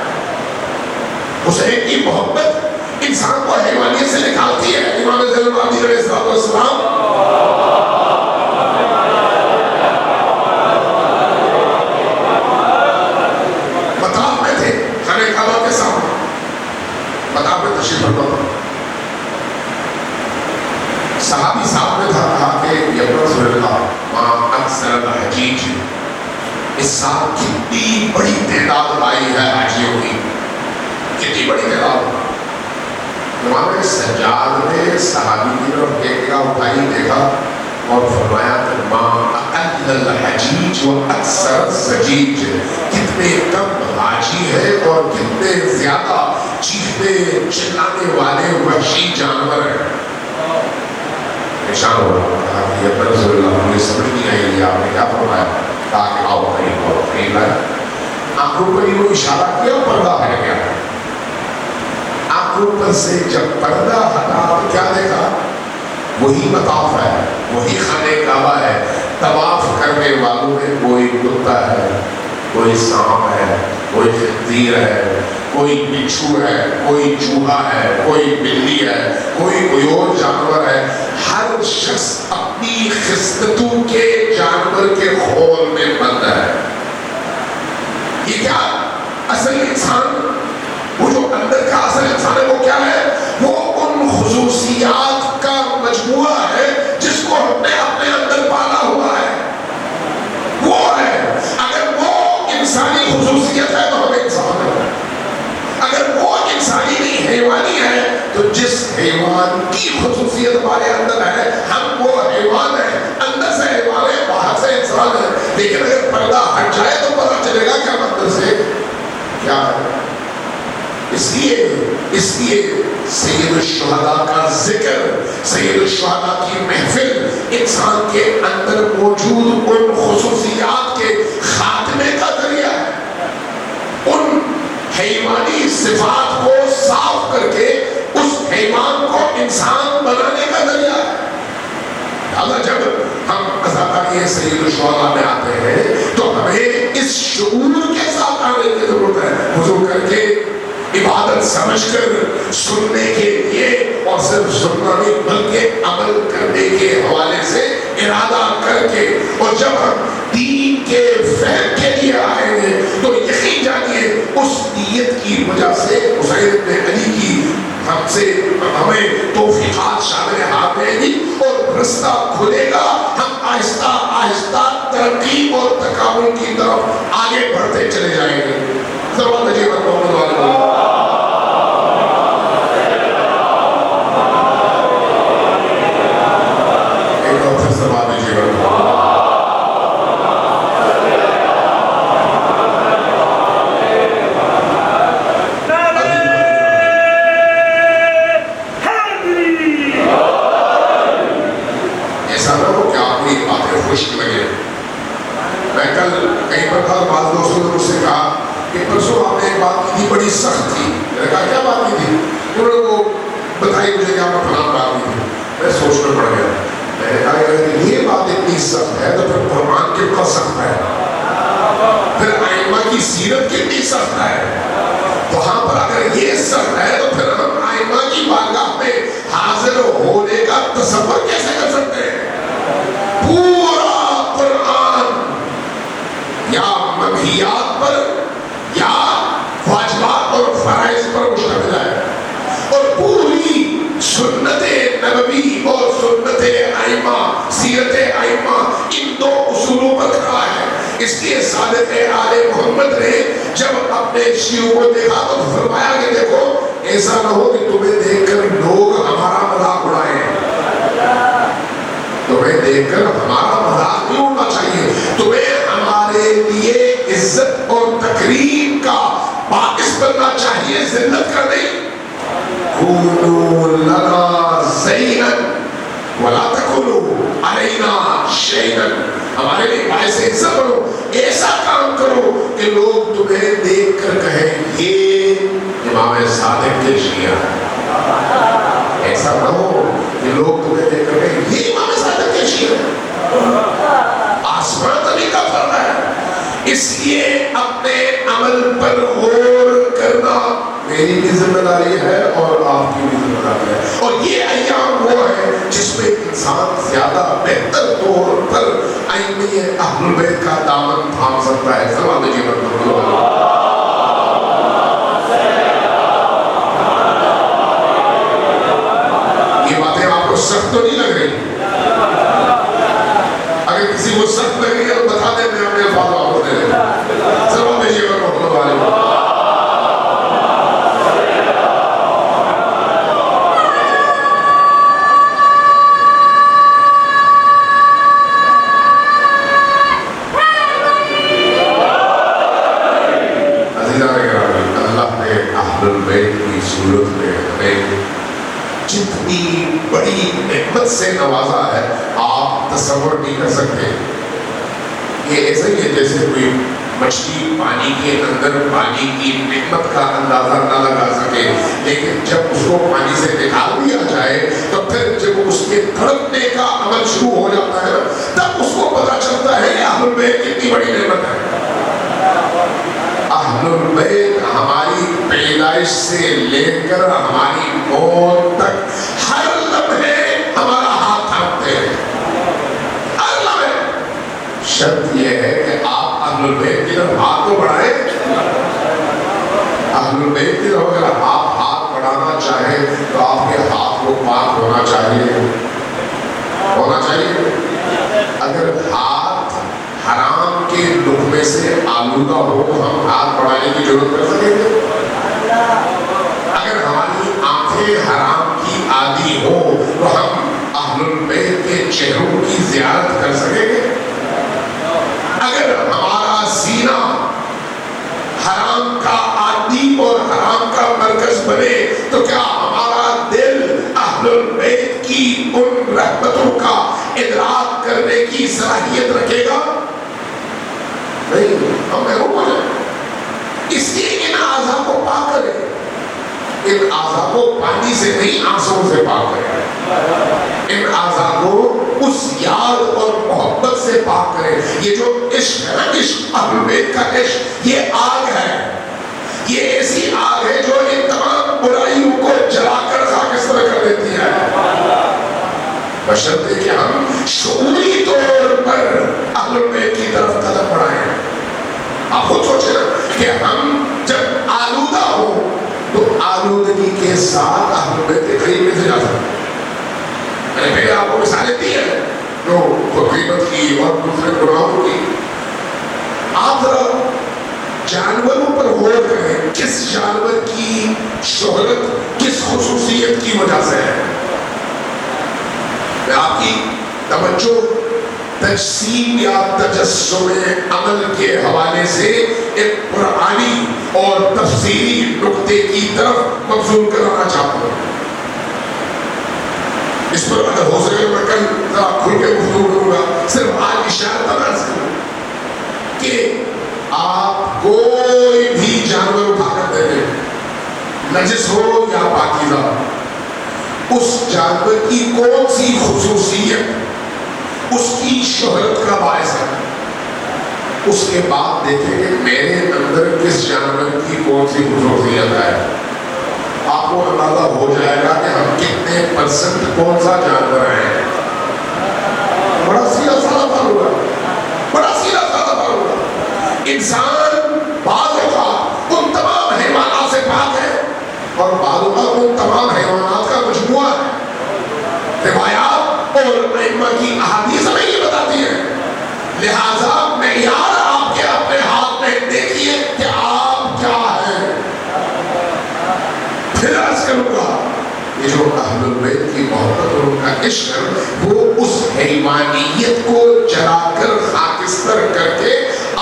حسین کی محبت انسان کو حیوانیت سے نکالتی ہے. امام زین العابدین علیہ السلام مطاف میں تھے، خانہ کعبہ کے سامنے مطاف میں تشریف فرما تھا. صحابی صاحب نے کہا کہ یا رسول اللہ ما اکثر الحجیج، اس سال کتنی بڑی تعداد آئی ہے حاجیوں کی، کتنی بڑی تعداد. امام سجاد نے صحابی کی طرف ایک نگاہ اٹھائی، دیکھا اور فرمایا کہ ما اقل الحجیج و اکثر الزجیج، کتنے کم حاجی ہے اور کتنے زیادہ چیخنے چلانے والے وحشی جانور ہیں. پریشان ہو رہا. کہا کہ یا رسول اللہ مجھے سمجھ نہیں آئی آپ نے کیا فرمایا. کہا کہ آؤ قریب اور قریب لائے. آنکھوں پر وہ اشارہ کیا، پردہ ہٹ گیا. آنکھوں پر سے جب پردہ ہٹا تو کیا دیکھا؟ وہی مطاف ہے، وہی خانہ کعبہ ہے. طواف کرنے والوں میں کوئی کتا ہے، کوئی سانپ ہے، کوئی خنزیر ہے، کوئی بچھو ہے، کوئی چوہا ہے، کوئی بلی ہے، کوئی اور جانور ہے. ہر شخص اپنی خصلتوں کے جانور کے خول میں بند ہے. یہ کیا اصل انسان، وہ جو اندر کا اصل انسان ہے وہ کیا ہے؟ وہ ان خصوصیات کا مجموعہ ہے جس کو ہم نے اپنے اندر پالا ہوا ہے. وہ ہے اگر وہ انسانی خصوصیات حیوان کی خصوصیت ہمارے اندر ہے، ہم وہ حیوان ہیں، اندر سے حیوان ہے، باہر سے انسان ہے، لیکن اگر پردہ ہٹ جائے تو پتہ چلے گا کہ ہم اندر سے کیا ہے۔ اس لیے سید الشہداء کا ذکر، سید الشہداء کی محفل انسان کے اندر موجود ان خصوصیات کے خاتمے کا ذریعہ ہے، ان حیوانی صفات کو صاف کر کے اس حیوان کو انسان بنانے کا ذریعہ ہے۔ لہذا جب ہم قضاء سید الشہداء میں آتے ہیں تو ہمیں اس شعور کے ساتھ آنے کی ضرورت ہے، وضو کر کے عبادت سمجھ کر سننے کے لیے، اور صرف سننا نہیں بلکہ عمل کرنے کے حوالے سے ارادہ کر کے، اور جب ہم دین کے فہم کے لیے آئیں گے تو یقین جانیے اس نیت کی وجہ سے حسین بن علی کی ہمیں توفیقات شامل ہاتھ دیں گی اور رستہ کھلے گا، ہم آہستہ آہستہ ترقی اور تکامل کی طرف آگے بڑھتے چلے جائیں گے۔ ضرور نجیب محمد والے بڑی سخت تھی، میں نے کہا کیا بات نہیں تھی؟ انہوں نے وہ بتائی مجھے کہ آپ کو فلاں بات نہیں تھی۔ میں سوچ میں پڑ گیا، میں نے کہا اگر یہ بات اتنی سخت ہے تو پھر قرآن کتنا سخت ہے، پھر ائمہ کی سیرت کتنی سخت ہے، وہاں پر اگر یہ سخت ہے تو پھر ہم ائمہ کی بارگاہ میں حاضر ہونے کا تصور کیسے کر سکتے ہیں؟ پورا قرآن یا منہیات پر یا واجبات اور فرائض پر مشتمل ہے، اور پوری سنت نبوی اور سنت ائمہ، سیرت ائمہ ان دو اصولوں پر کھڑا ہے۔ اس لیے صادق آل محمد نے جب اپنے شیعوں کو دیکھا تو فرمایا کہ دیکھو ایسا نہ ہو کہ تمہیں دیکھ کر لوگ ہمارا مذاق اڑائیں، تمہیں دیکھ کر ہمارا مذاق نہیں اڑنا چاہیے، تمہیں ہمارے لیے عزت اور تکریم کا باعث بننا چاہیے، ذلت کا نہیں۔ کونوا لنا زینا ولا تکونوا علینا شیئا، ہمارے لیے باعث عزت بنو، ایسا کام کرو کہ لوگ تمہیں دیکھ کر کہیں یہ امام صادق کے شیعہ ہیں، ایسا نہ ہو کہ لوگ تمہیں دیکھ کر کہیں یہ امام صادق کے شیعہ ہیں۔ آسمان زمین کا فرق ہے۔ اس لیے اپنے عمل پر غور کرنا میری بھی ذمہ داری ہے اور آپ کی بھی ذمہ داری ہے، اور یہ ایام وہ ہے جس میں انسان زیادہ بہتر طور پر ائمہ اہل البیت کا دامن تھام سکتا ہے۔ سلام علیکم ورحمۃ اللہ۔ یہ باتیں آپ کو سخت تو نہیں لگ رہی؟ اگر کسی کو سخت لگ رہی ہے تو بتا دیں، میں اپنے الفاظ واپس دے دیں۔ سلام علیکم ورحمۃ اللہ۔ صورت میں ہمیں جتنی بڑی نعمت سے نوازا ہے آپ تصور نہیں کر سکتے۔ یہ ایسا ہی ہے جیسے کوئی مچھلی پانی کے اندر پانی کی نعمت کا اندازہ نہ لگا سکے، لیکن جب اس کو پانی سے نکال دیا جائے تو پھر جب اس کے تڑپنے کا عمل شروع ہو جاتا ہے تب اس کو پتا چلتا ہے کہ اہل بیت کتنی بڑی نعمت ہے۔ اہل البیت ہماری پیدائش سے لے کر ہماری موت تک ہر لمحے ہمارا ہاتھ تھامتے ہیں، ہر لمحے۔ شرط یہ ہے کہ آپ اہل البیت کی طرف ہاتھ تو بڑھائیں۔ اہل البیت کی طرف اگر آپ ہاتھ بڑھانا چاہیں تو آپ کے ہاتھ کو پاک ہونا چاہیے، ہونا چاہیے۔ اگر ہاتھ حرام کے لقمے سے آلودہ ہو تو ہم ہاتھ بڑھانے کی ضرورت کر سکیں گے؟ اگر ہماری آنکھیں حرام کی عادی ہوں تو ہم اہل البیت کے چہروں کی زیارت کر سکیں گے؟ اگر ہمارا سینہ حرام کا عادی اور حرام کا مرکز بنے تو کیا ہمارا دل اہل البیت کی ان رحمتوں کا ادراک کرنے کی صلاحیت رکھے گا؟ نہیں، ہم محروم ہو جائیں۔ اس لیے ان اعضاء کو پاک کریں، ان اعضاء کو پانی سے نہیں آنسوں سے پاک کریں، ان اعضاء کو اس یاد اور محبت سے پاک کریں۔ یہ جو عشق ہے نا، عشق اہل بیت کا عشق، یہ آگ ہے، یہ ایسی آگ ہے جو ان تمام برائیوں کو جلا کر خاکستر کر دیتی ہے، بشرطے کہ ہم شعوری طور پر اہل بیت کی طرف قدم بڑھائیں۔ آپ خود سوچیں نا کہ ہم جب آلودہ ہوں تو آلودگی کے ساتھ اہل بیت کے قریب میں سے جا سکتے ہیں۔ میں نے پہلے آپ کو مثالیں دی ہیں جو غیبت کی اور دوسرے گناہوں کی۔ آپ ذرا جانوروں پر غور کریں، کس جانور کی شہرت کس خصوصیت کی وجہ سے ہے؟ میں آپ کی توجہ تجسیم یا تجسم عمل کے حوالے سے ایک قرآنی اور تفسیری نقطے کی طرف مبذول کرانا چاہتا ہوں۔ اس پر اگر ہو سکے میں کل ذرا کھل کے گفتگو کروں گا، صرف آج اشارہ تک کروں کہ آپ کوئی بھی جانور اٹھا کر دیں گے، نجس ہو یا پاکیزہ، اس جانور کی کون سی خصوصیت اس کی شہرت کا باعث ہے، اس کے بعد دیکھیں کہ میرے اندر کس جانور کی کون سی خصوصیت ہے، آپ کو اندازہ ہو جائے گا کہ ہم کتنے پرسنٹ کون سا جانور ہیں۔ بڑا سیدھا سادہ بات ہوگا، بڑا سیدھا سادہ بات ہوگا۔ انسان بعض اوقات ان تمام حیوانات سے پاک ہے اور بعض اوقات ان تمام حیوانات کا مجموعہ ہے۔ روایات اور ائمہ کی احادیث ہمیں یہ بتاتی ہیں، لہذا معیار آپ کے اپنے ہاتھ میں دیکھیے کہ آپ کیا ہیں۔ پھر عرض کروں گا یہ جو اہل البیت کی محبت اور ان کا عشق ہے وہ اس حیوانیت کو جلا کر خاکستر کر کے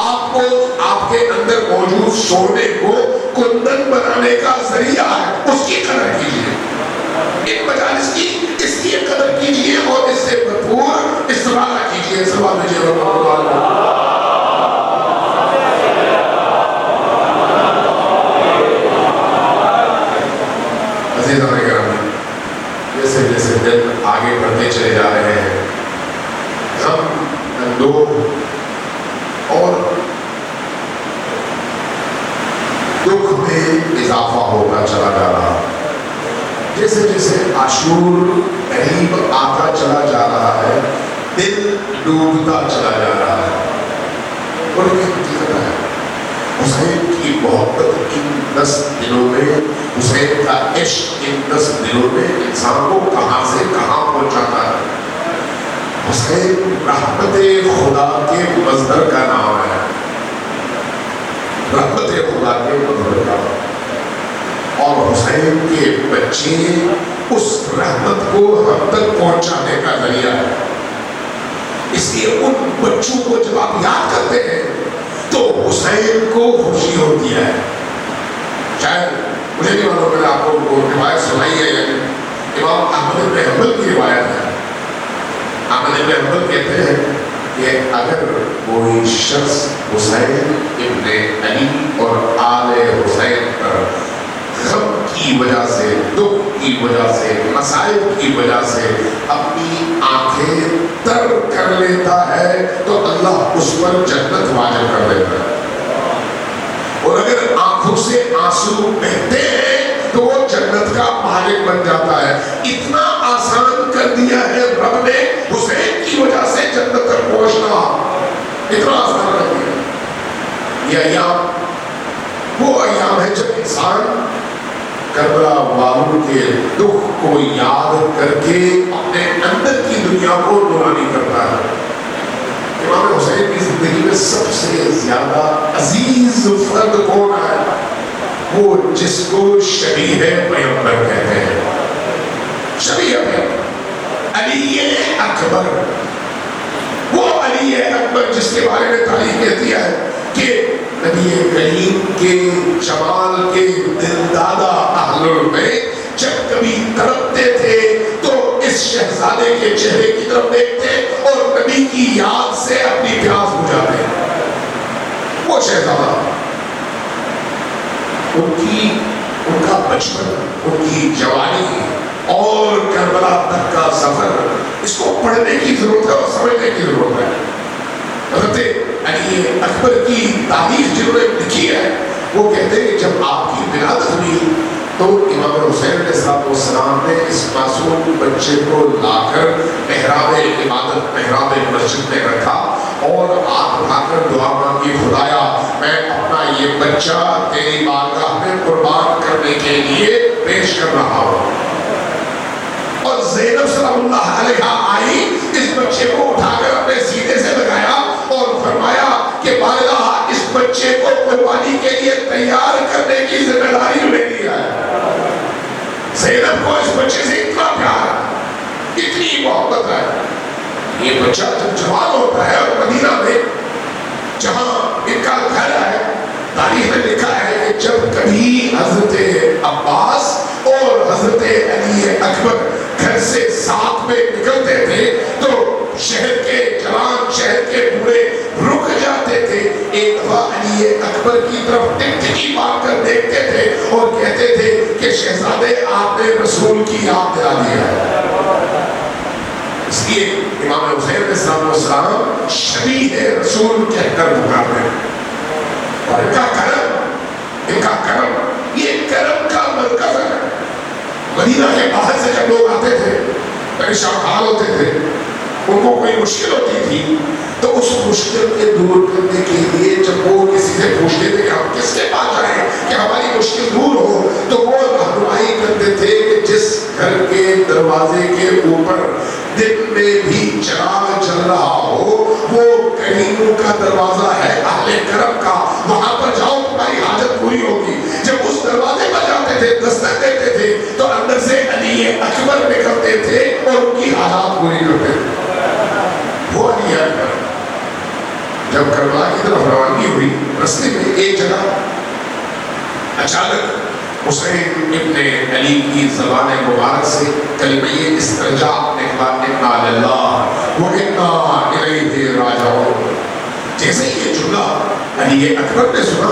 آپ کو آپ کے اندر موجود سونے کو کندن بنانے کا ذریعہ ہے۔ اس کی قدر کیجیے، ان مجالس کی اس کی قدر کیجیے اور اس سے بھرپور استفادہ کیجیے۔ سلام بھیجیے عزیزان کرام، جیسے جیسے دن آگے بڑھتے چلے جا رہے ہیں، غم، اندوہ اور دکھ میں اضافہ ہوتا چلا جا رہا، جیسے جیسے عاشور قریب آتا چلا جا رہا ہے، دل ڈوبتا چلا جا رہا ہے۔ اور یہ حقیقت ہے، حسین کی محبت ان 10 دنوں میں، حسین کا عشق ان 10 دنوں میں انسان کو کہاں سے کہاں پہنچاتا ہے۔ حسین رحمت خدا کے مصدر کا نام ہے، رحمت خدا کے مصدر کا نام، اور حسین کے بچے اس رحمت کو ہم تک پہنچانے کا ذریعہ ہے۔ اس لیے ان بچوں کو جب آپ یاد کرتے ہیں تو حسین کو خوشی ہوتی ہے۔ شاید مجھے نہیں معلوم، میں نے آپ کو وہ روایت سنائی ہے، یعنی امام احمد بن حنبل کی روایت ہے۔ احمد بن حنبل کہتے ہیں کہ اگر کوئی شخص حسین ابن علی اور آل حسین پر غم کی وجہ سے، دکھ کی وجہ سے، مسائل کی وجہ سے اپنی آنکھیں تر کر لیتا ہے تو اللہ اس پر جنت واجب کر دیتا ہے، اور اگر آنکھوں سے آنسو بہتے ہیں تو وہ جنت کا مالک بن جاتا ہے۔ اتنا آسان کر دیا ہے رب نے حسین کی وجہ سے جنت تک پہنچنا، اتنا آسان کر دیا۔ یہ ایام وہ ایام ہے جب انسان کربلا والوں کے دکھ کو یاد کر کے اپنے اندر کی دنیا کو نورانی کرتا ہے۔ امام حسین کی زندگی میں سب سے زیادہ عزیز فرد کون ہے؟ وہ جس کو شبیہ پیغمبر کہتے ہیں، شریعت ہے علی اکبر، وہ علی اکبر جس کے بارے میں تاریخ کہتی ہے کہ نبی کریم کے جمال کے دلدادہ اہل البیت جب کبھی تڑپتے تھے تو اس شہزادے کے چہرے کی طرف دیکھتے اور نبی کی یاد سے اپنی پیاس بجھاتے۔ وہ شہزادہ، ان کا بچپن، ان کی جوانی اور کربلا تک کا سفر، اس کو پڑھنے کی ضرورت ہے اور سمجھنے کی ضرورت ہے۔ حضرت علی اکبر کی تاریخ جنہوں نے لکھی ہے وہ کہتے ہیں کہ جب آپ کی ولادت ہوئی تو امام حسین علیہ السلام نے اس معصوم بچے کو لا کر محراب عبادت، محراب مسجد میں رکھا اور ہاتھ اٹھا کر دعا مانگی، خدایا میں اپنا یہ بچہ تیری بارگاہ میں قربان کرنے کے لیے پیش کر رہا ہوں۔ اور زینب صلی اللہ علیہ آئی، اس بچے کو اٹھا کر اپنے سینے سے لگایا اور فرمایا کہ والدہ اس بچے کو قربانی کے لیے تیار کرنے کی ذمہ داری میری ہے۔ زینب کو اس بچے سے اتنا پیار ہے، اتنی محبت ہے۔ یہ بچہ جب جوان ہوتا ہے اور مدینہ میں جہاں ان کا گھر ہے، تاریخ میں لکھا ہے کہ جب کبھی حضرت عباس اور حضرت علی اکبر گھر سے ساتھ میں نکلتے تھے تو شہر کے جوان، شہر کے بوڑھے رک جاتے تھے۔ ایک دفعہ علی اکبر کی طرف ٹکٹکی مار کر دیکھتے تھے اور کہتے تھے کہ شہزادے آپ نے رسول کی یاد دلا دی ہے۔ اس لیے امام حسین علیہ السلام شبیہ رسول کہہ کر پکارتے ہیں۔ اور ان کا کرم، یہ کرم کا مرکز ہے۔ مدینہ کے باہر سے جب لوگ آتے تھے، پریشان حال ہوتے تھے، ان کو کوئی مشکل ہوتی تھی تو اس مشکل کے دور کرنے کے لیے جب وہ کسی سے پوچھتے تھے کہ ہم کس کے پاس جائیں کہ ہماری مشکل دور ہو، تو وہ رہنمائی کرتے تھے کہ جس گھر کے دروازے کے اوپر دن میں بھی چراغ چل رہا ہو وہ کریموں کا دروازہ ہے، اہل کرم کا، وہاں پر جاؤ تمہاری حاجت پوری ہوگی۔ جب اس دروازے پر جاتے تھے، دستک دیتے تھے تو اندر سے علی اکبر نکلتے تھے اور ان کی حاجات پوری کرتے تھے۔ وہ علی اکبر جب کربلا کی طرف روانگی ہوئی، رستے میں ایک جگہ اچانک حسین ابن علی کی زبان مبارک سے کلمہ استرجاع نکلا، انا للہ و انا الیہ راجعون۔ جیسے یہ جملہ علی اکبر نے سنا،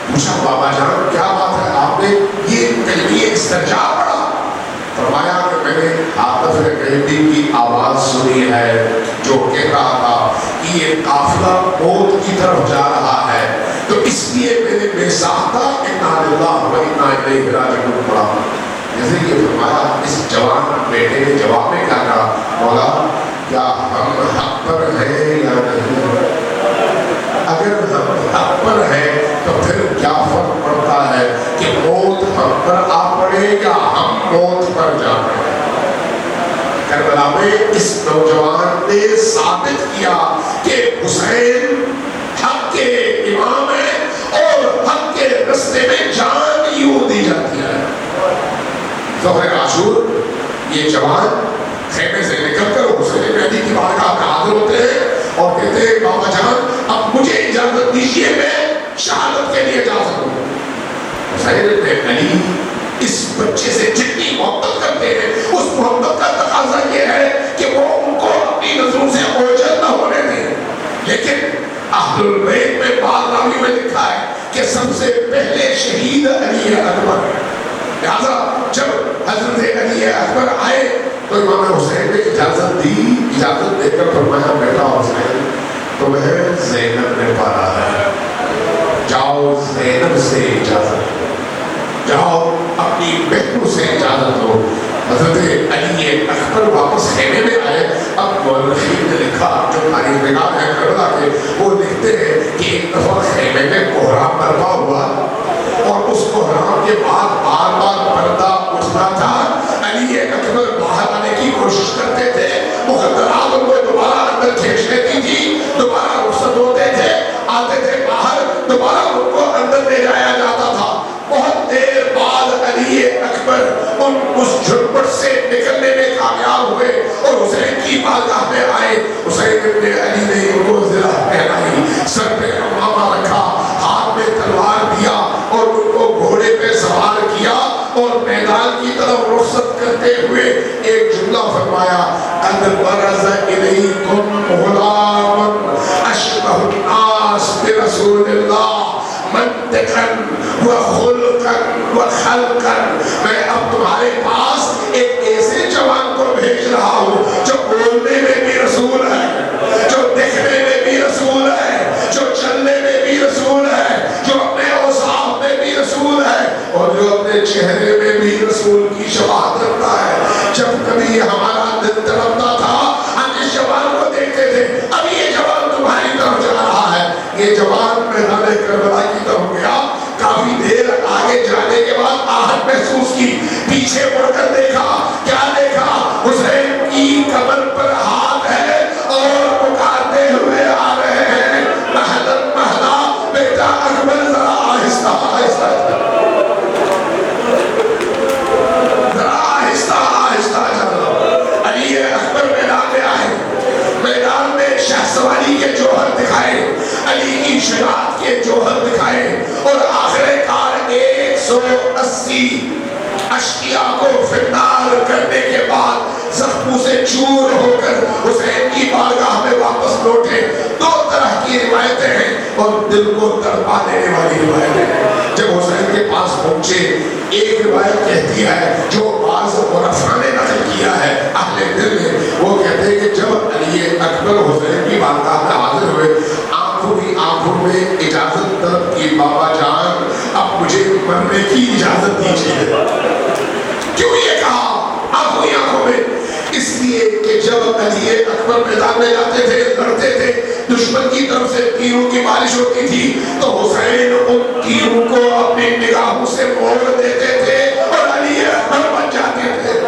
پوچھا بابا جان کیا بات ہے، آپ نے یہ کلمہ استرجاع پڑھا؟ فرمایا کہ میں نے حافظ غیبی کی آواز سنی ہے جو کہہ رہا تھا کہ یہ قافلہ موت کی طرف جا رہا ہے، تو اس لیے میں نے بے ساختہ انا للہ و انا الیہ راجعون پڑھا۔ جیسے کہ فرمایا، اس جوان بیٹے نے جواب میں کہا، مولا کیا ہم حق پر ہیں یا نہیں؟ اگر ہم حق پر ہیں تو پھر کیا فرق پڑتا ہے کہ موت ہم پر آ پڑے یا ہم موت پر جا پڑے؟ کربلا میں اس نوجوان نے ثابت کیا کہ حسین حق کے امام ہے اور حق کے رستے میں جان یوں دی جاتی ہے۔ ظہر عاشور یہ جوان خیمے سے نکل کر حسین ابن علی کی بارگاہ میں حاضر ہوتے ہیں اور کہتے ہیں بابا جان اب مجھے اجازت دیجیے میں شہادت کے لیے جا سکوں۔ حسین ابن علی اس بچے سے جتنی محبت کرتے ہیں اس محبت کا تقاضا یہ ہے کہ وہ ان کو اپنی نظروں سے اوجھل نہ ہونے دیں، لیکن اہل البیت میں بعض راوی میں لکھا ہے کہ سب سے پہلے شہید علی اکبر۔ لہذا جب حضرت علی اکبر آئے تو امام حسین نے اجازت دی، اجازت دے کر فرمایا بیٹا حسین تمہیں زینب نے پالا ہے، جاؤ زینب سے اجازت لو، جاؤ اپنی بہنوں سے اجازت لو۔ حضرت علی اکبر واپس خیمے میں آئے۔ اب مورخین نے لکھا، جو تاریخ نگار ہیں کربلا کے، وہ لکھتے ہیں کہ ایک دفعہ خیمے میں کوہرام برپا ہوا اور اس کوہرام کے بعد بار بار پردہ اٹھتا تھا۔ علی اکبر باہر ایک جملہ فرمایا قد برز الیکم غلام اشبہ الناس برسول اللہ منطقا وخلقا وخلقا. میں اب تمہارے پاس ایک ایسے جوان کو بھیج رہا ہوں جو بولنے میں بھی رسول ہے, جو دیکھنے میں بھی رسول ہے, جو چلنے میں بھی رسول ہے, جو اپنے اوصاف میں بھی رسول ہے, اور جو اپنے چہرے میں بھی رسول کی شباہت رکھتا ہے. جب کبھی ہمارا دل تڑپتا تھا ہم اس جوان کو دیکھتے تھے, اب یہ جوان تمہاری طرف جا رہا ہے. یہ جوان میدان کربلا کی طرف گیا, کافی دیر آگے جانے کے بعد آہٹ محسوس کی, پیچھے مڑ کر دیکھا, کیا دیکھا؟ حسین کی کمر پر ہاتھ ہے اور پکارتے ہوئے آ رہے ہیں مہلا مہلا بیٹا اکبر ذرا آہستہ آہستہ ذرا آہستہ آہستہ چلو. علی اکبر میدان میں آئے, میدان میں شہسواری کے جوہر دکھائے, علی کی شجاعت کے جوہر دکھائے, اور آخر کار 180 اشقیاء کو فنار کرنے کے بعد زخموں سے چور ہو کر حسین کی بارگاہ میں واپس لوٹے. دو طرح کی روایتیں ہیں اور دل کو تڑپا دینے والی روایتیں ہیں. جب حسین کے پاس پہنچے, ایک روایت کہتی ہے جو بعض عرفاء نے نقل کیا ہے اہل دل نے, وہ کہتے ہیں کہ جب علی اکبر حسین کی بارگاہ میں حاضر ہوئے, آنکھوں کی آنکھوں میں اجازت طلب کی, بابا جان اب مجھے مرنے کی اجازت دیجیے. کیوں یہ کہا آنکھوں کی آنکھوں میں؟ اس لیے کہ جب علی اکبر میدان میں جاتے تھے, لڑتے تھے, دشمن کی طرف سے تیروں کی بارش ہوتی تھی تو حسین ان تیروں کو اپنی نگاہوں سے موڑ دیتے تھے اور علی اکبر بچ جاتے تھے.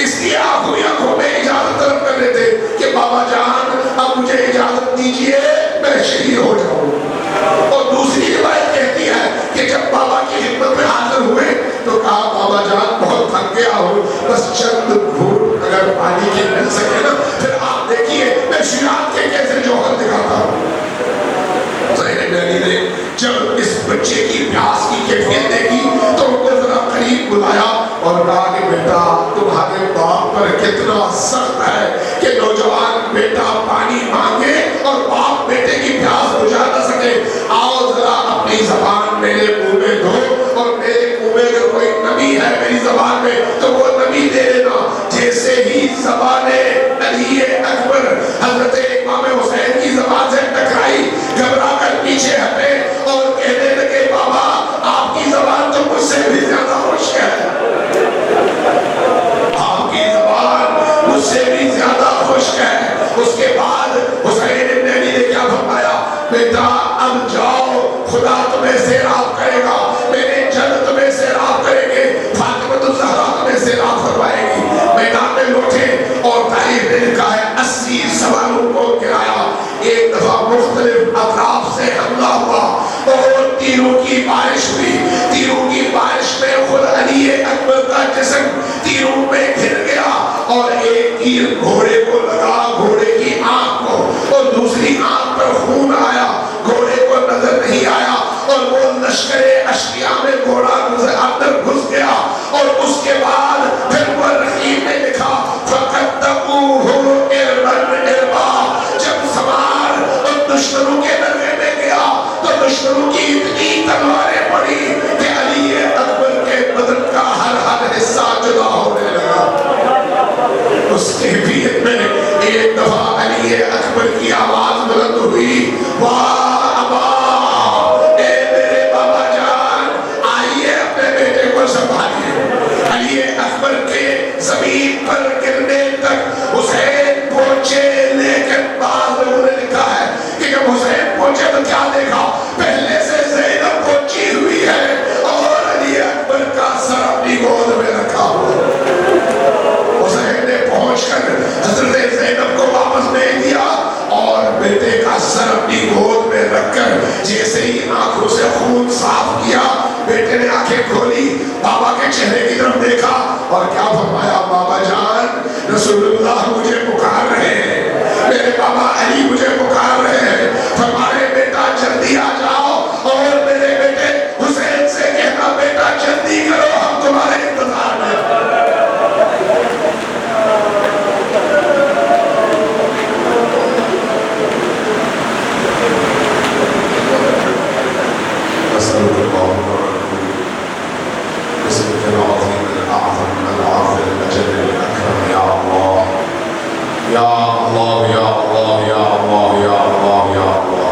اس لیے آنکھوں میں اجازت طلب کر رہے تھے کہ بابا جان اب مجھے اجازت دیجیے میں شہید ہو جاؤں. اور دوسری روایت کہتی ہے کہ جب بابا کی خدمت میں حاضر ہوئے تو کہا بابا جان بہت تھک گیا ہوں, بس چند گھوٹ اگر پانی کی مل سکے نا, پھر آپ دیکھیے میں شجاعت کے کیسے جوہر دکھاتا ہوں. زینب علی نے جب اس بچے کی پیاس کی کیفیت دیکھی تو ان کو ذرا قریب بلایا اور کہا کہ بیٹا تمہارے باپ پر کتنا سخت ہے کہ نوجوان بیٹا پانی مانگے اور باپ بیٹے کی پیاس بجھا نہ سکے. آؤ ذرا اپنی زبان میرے منہ میں دو, اور میرے منہ میں اگر کوئی نبی ہے میری زبان میں تو وہ نبی دے دینا. جیسے ہی زبان علی اکبر حضرت امام حسین کی زبان سے ٹکرائی, گھبرا کر پیچھے ہٹے اور کہنے لگے بابا آپ کی زبان تو مجھ سے بھی زیادہ خشک ہے, آپ کی زبان مجھ سے بھی زیادہ خشک ہے. اس کے بعد حسین ابن علی نے کیا فرمایا, بیٹا اب جاؤ, خدا تمہیں سیراب کرے گا, میرے جن تمہیں سیراب کریں گے, فاطمہ الزہرا تمہیں سیراب کروائے گی. میدان میں لوٹے اور تاریخ نے لکھا ہے 80 سواروں کو گرایا. ایک دفعہ مختلف اطراف سے حملہ ہوا اور تیروں کی بارش ہوئی. تیروں کی بارش میں خود علی اکبر کا جسم تیروں میں گھر گیا اور ایک تیر گھوڑے کو لگا, گھوڑے کی آنکھ کو, اور دوسری آنکھ پر خون آیا, گھوڑے کو نظر نہیں آیا, اور وہ لشکر اشقیاء میں گھوڑا اندر گھس گیا. اور اس کے بعد پھر وہ رحیم نے لکھا فَقَدَّمُوهُ إِرْبًا إِرْبًا. جب سوار اور دشمنوں کے درگاہ میں گیا تو دشمنوں کی اتنی تلواریں پڑی کہ علی اکبر کے بدن کا ہر حصہ جدا ہونے لگا. اس کیفیت میں ایک دفعہ علی اکبر کی آواز بلند ہوئی, واہ ابا, اے میرے بابا جان, آئیے اپنے بیٹے کو سنبھالیے. علی اکبر کے زمین پر گرنے تک حسین پہنچے, لیکن بعض لوگوں نے لکھا ہے کہ جب حسین پہنچے تو کیا دیکھا, پہلے سے زینب پہنچی ہوئی ہے اور علی اکبر کا سر اپنی گود میں رکھا ہوا. حسین نے پہنچ کر حضرت زینب کو واپس بھیج دیا اور بیٹے کا سر اپنی گود میں رکھ کر جیسے ہی آنکھوں سے خون صاف کیا, بیٹے نے آنکھیں کھولی, بابا کے چہرے کی طرف دیکھا اور کیا فرمایا, بابا جان رسول اللہ مجھے پکار رہے ہیں, میرے بابا علی مجھے پکار رہے ہیں, فرمائے بیٹا جلدی آ جاؤ, اور میرے بیٹے حسین سے کہنا بیٹا جلدی کرو ہم تمہارے انتظار میں. یا اللہ یا اللہ یا اللہ یا اللہ یا اللہ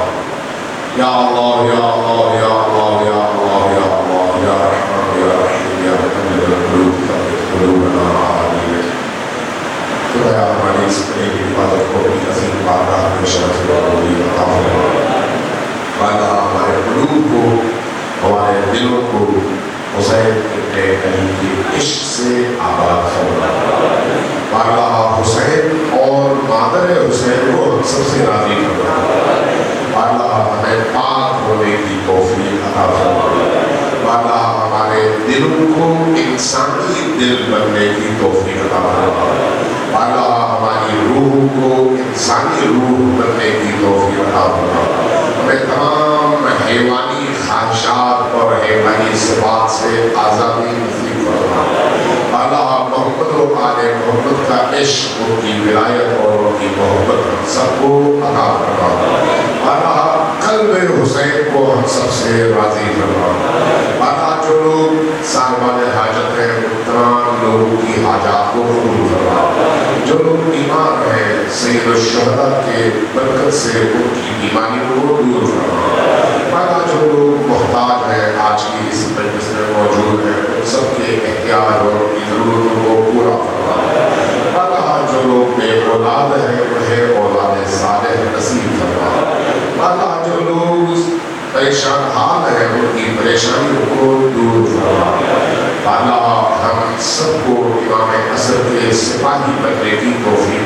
یا اللہ یا اللہ یا اللہ یا اللہ یا اللہ یا رحمان یا رحیم یا مقلب القلوب ثبت قلوبنا على دينك. خدایا ہماری اس پڑھنے کی عبادت کو اپنی عظیم بارگاہ میں شرف و عروج عطا فرما. اللہ ہمارے قلوب کو، ہمارے دلوں کو حسین ابن علی کے عشق سے آباد فرما. اللہ حسین اور مادر حسین کو ہم سب سے راضی فرما. اللہ ہمیں پاک ہونے کی توفیق عطا فرما. اللہ ہمارے دلوں کو انسانی دل بننے کی توفیق عطا فرما. اللہ ہماری روح کو انسانی روح بننے کی توفیق عطا فرما. ہمیں تمام حیوانی خواہشات اور حیوانی صفات سے آزادی نصیب فرما. اللہ محمد و آل محمد کا عشق، ان کی ولایت اور ان کی محبت ہم سب کو عطا فرما. اللہ قلب حسین کو ہم سب سے راضی فرما. اللہ جو لوگ صاحبان حاجت ہیں ان تمام لوگوں کی حاجات کو قبول فرما. جو لوگ بیمار ہیں سید الشہداء کے برکت سے ان کی بیماریوں کو دور فرما. اللہ جو لوگ محتاج ہیں آج کی اس مجلس میں موجود ہیں ان سب کے احتیاج اور ان کی ضرورتوں کو پورا فرما. اللہ جو لوگ بے اولاد ہیں انہیں اولاد صالح نصیب فرما. اللہ جو لوگ پریشان حال ہیں ان کی پریشانیوں کو دور فرما. اللہ ہم سب کو امام عصر کے سپاہی بننے کی توفیق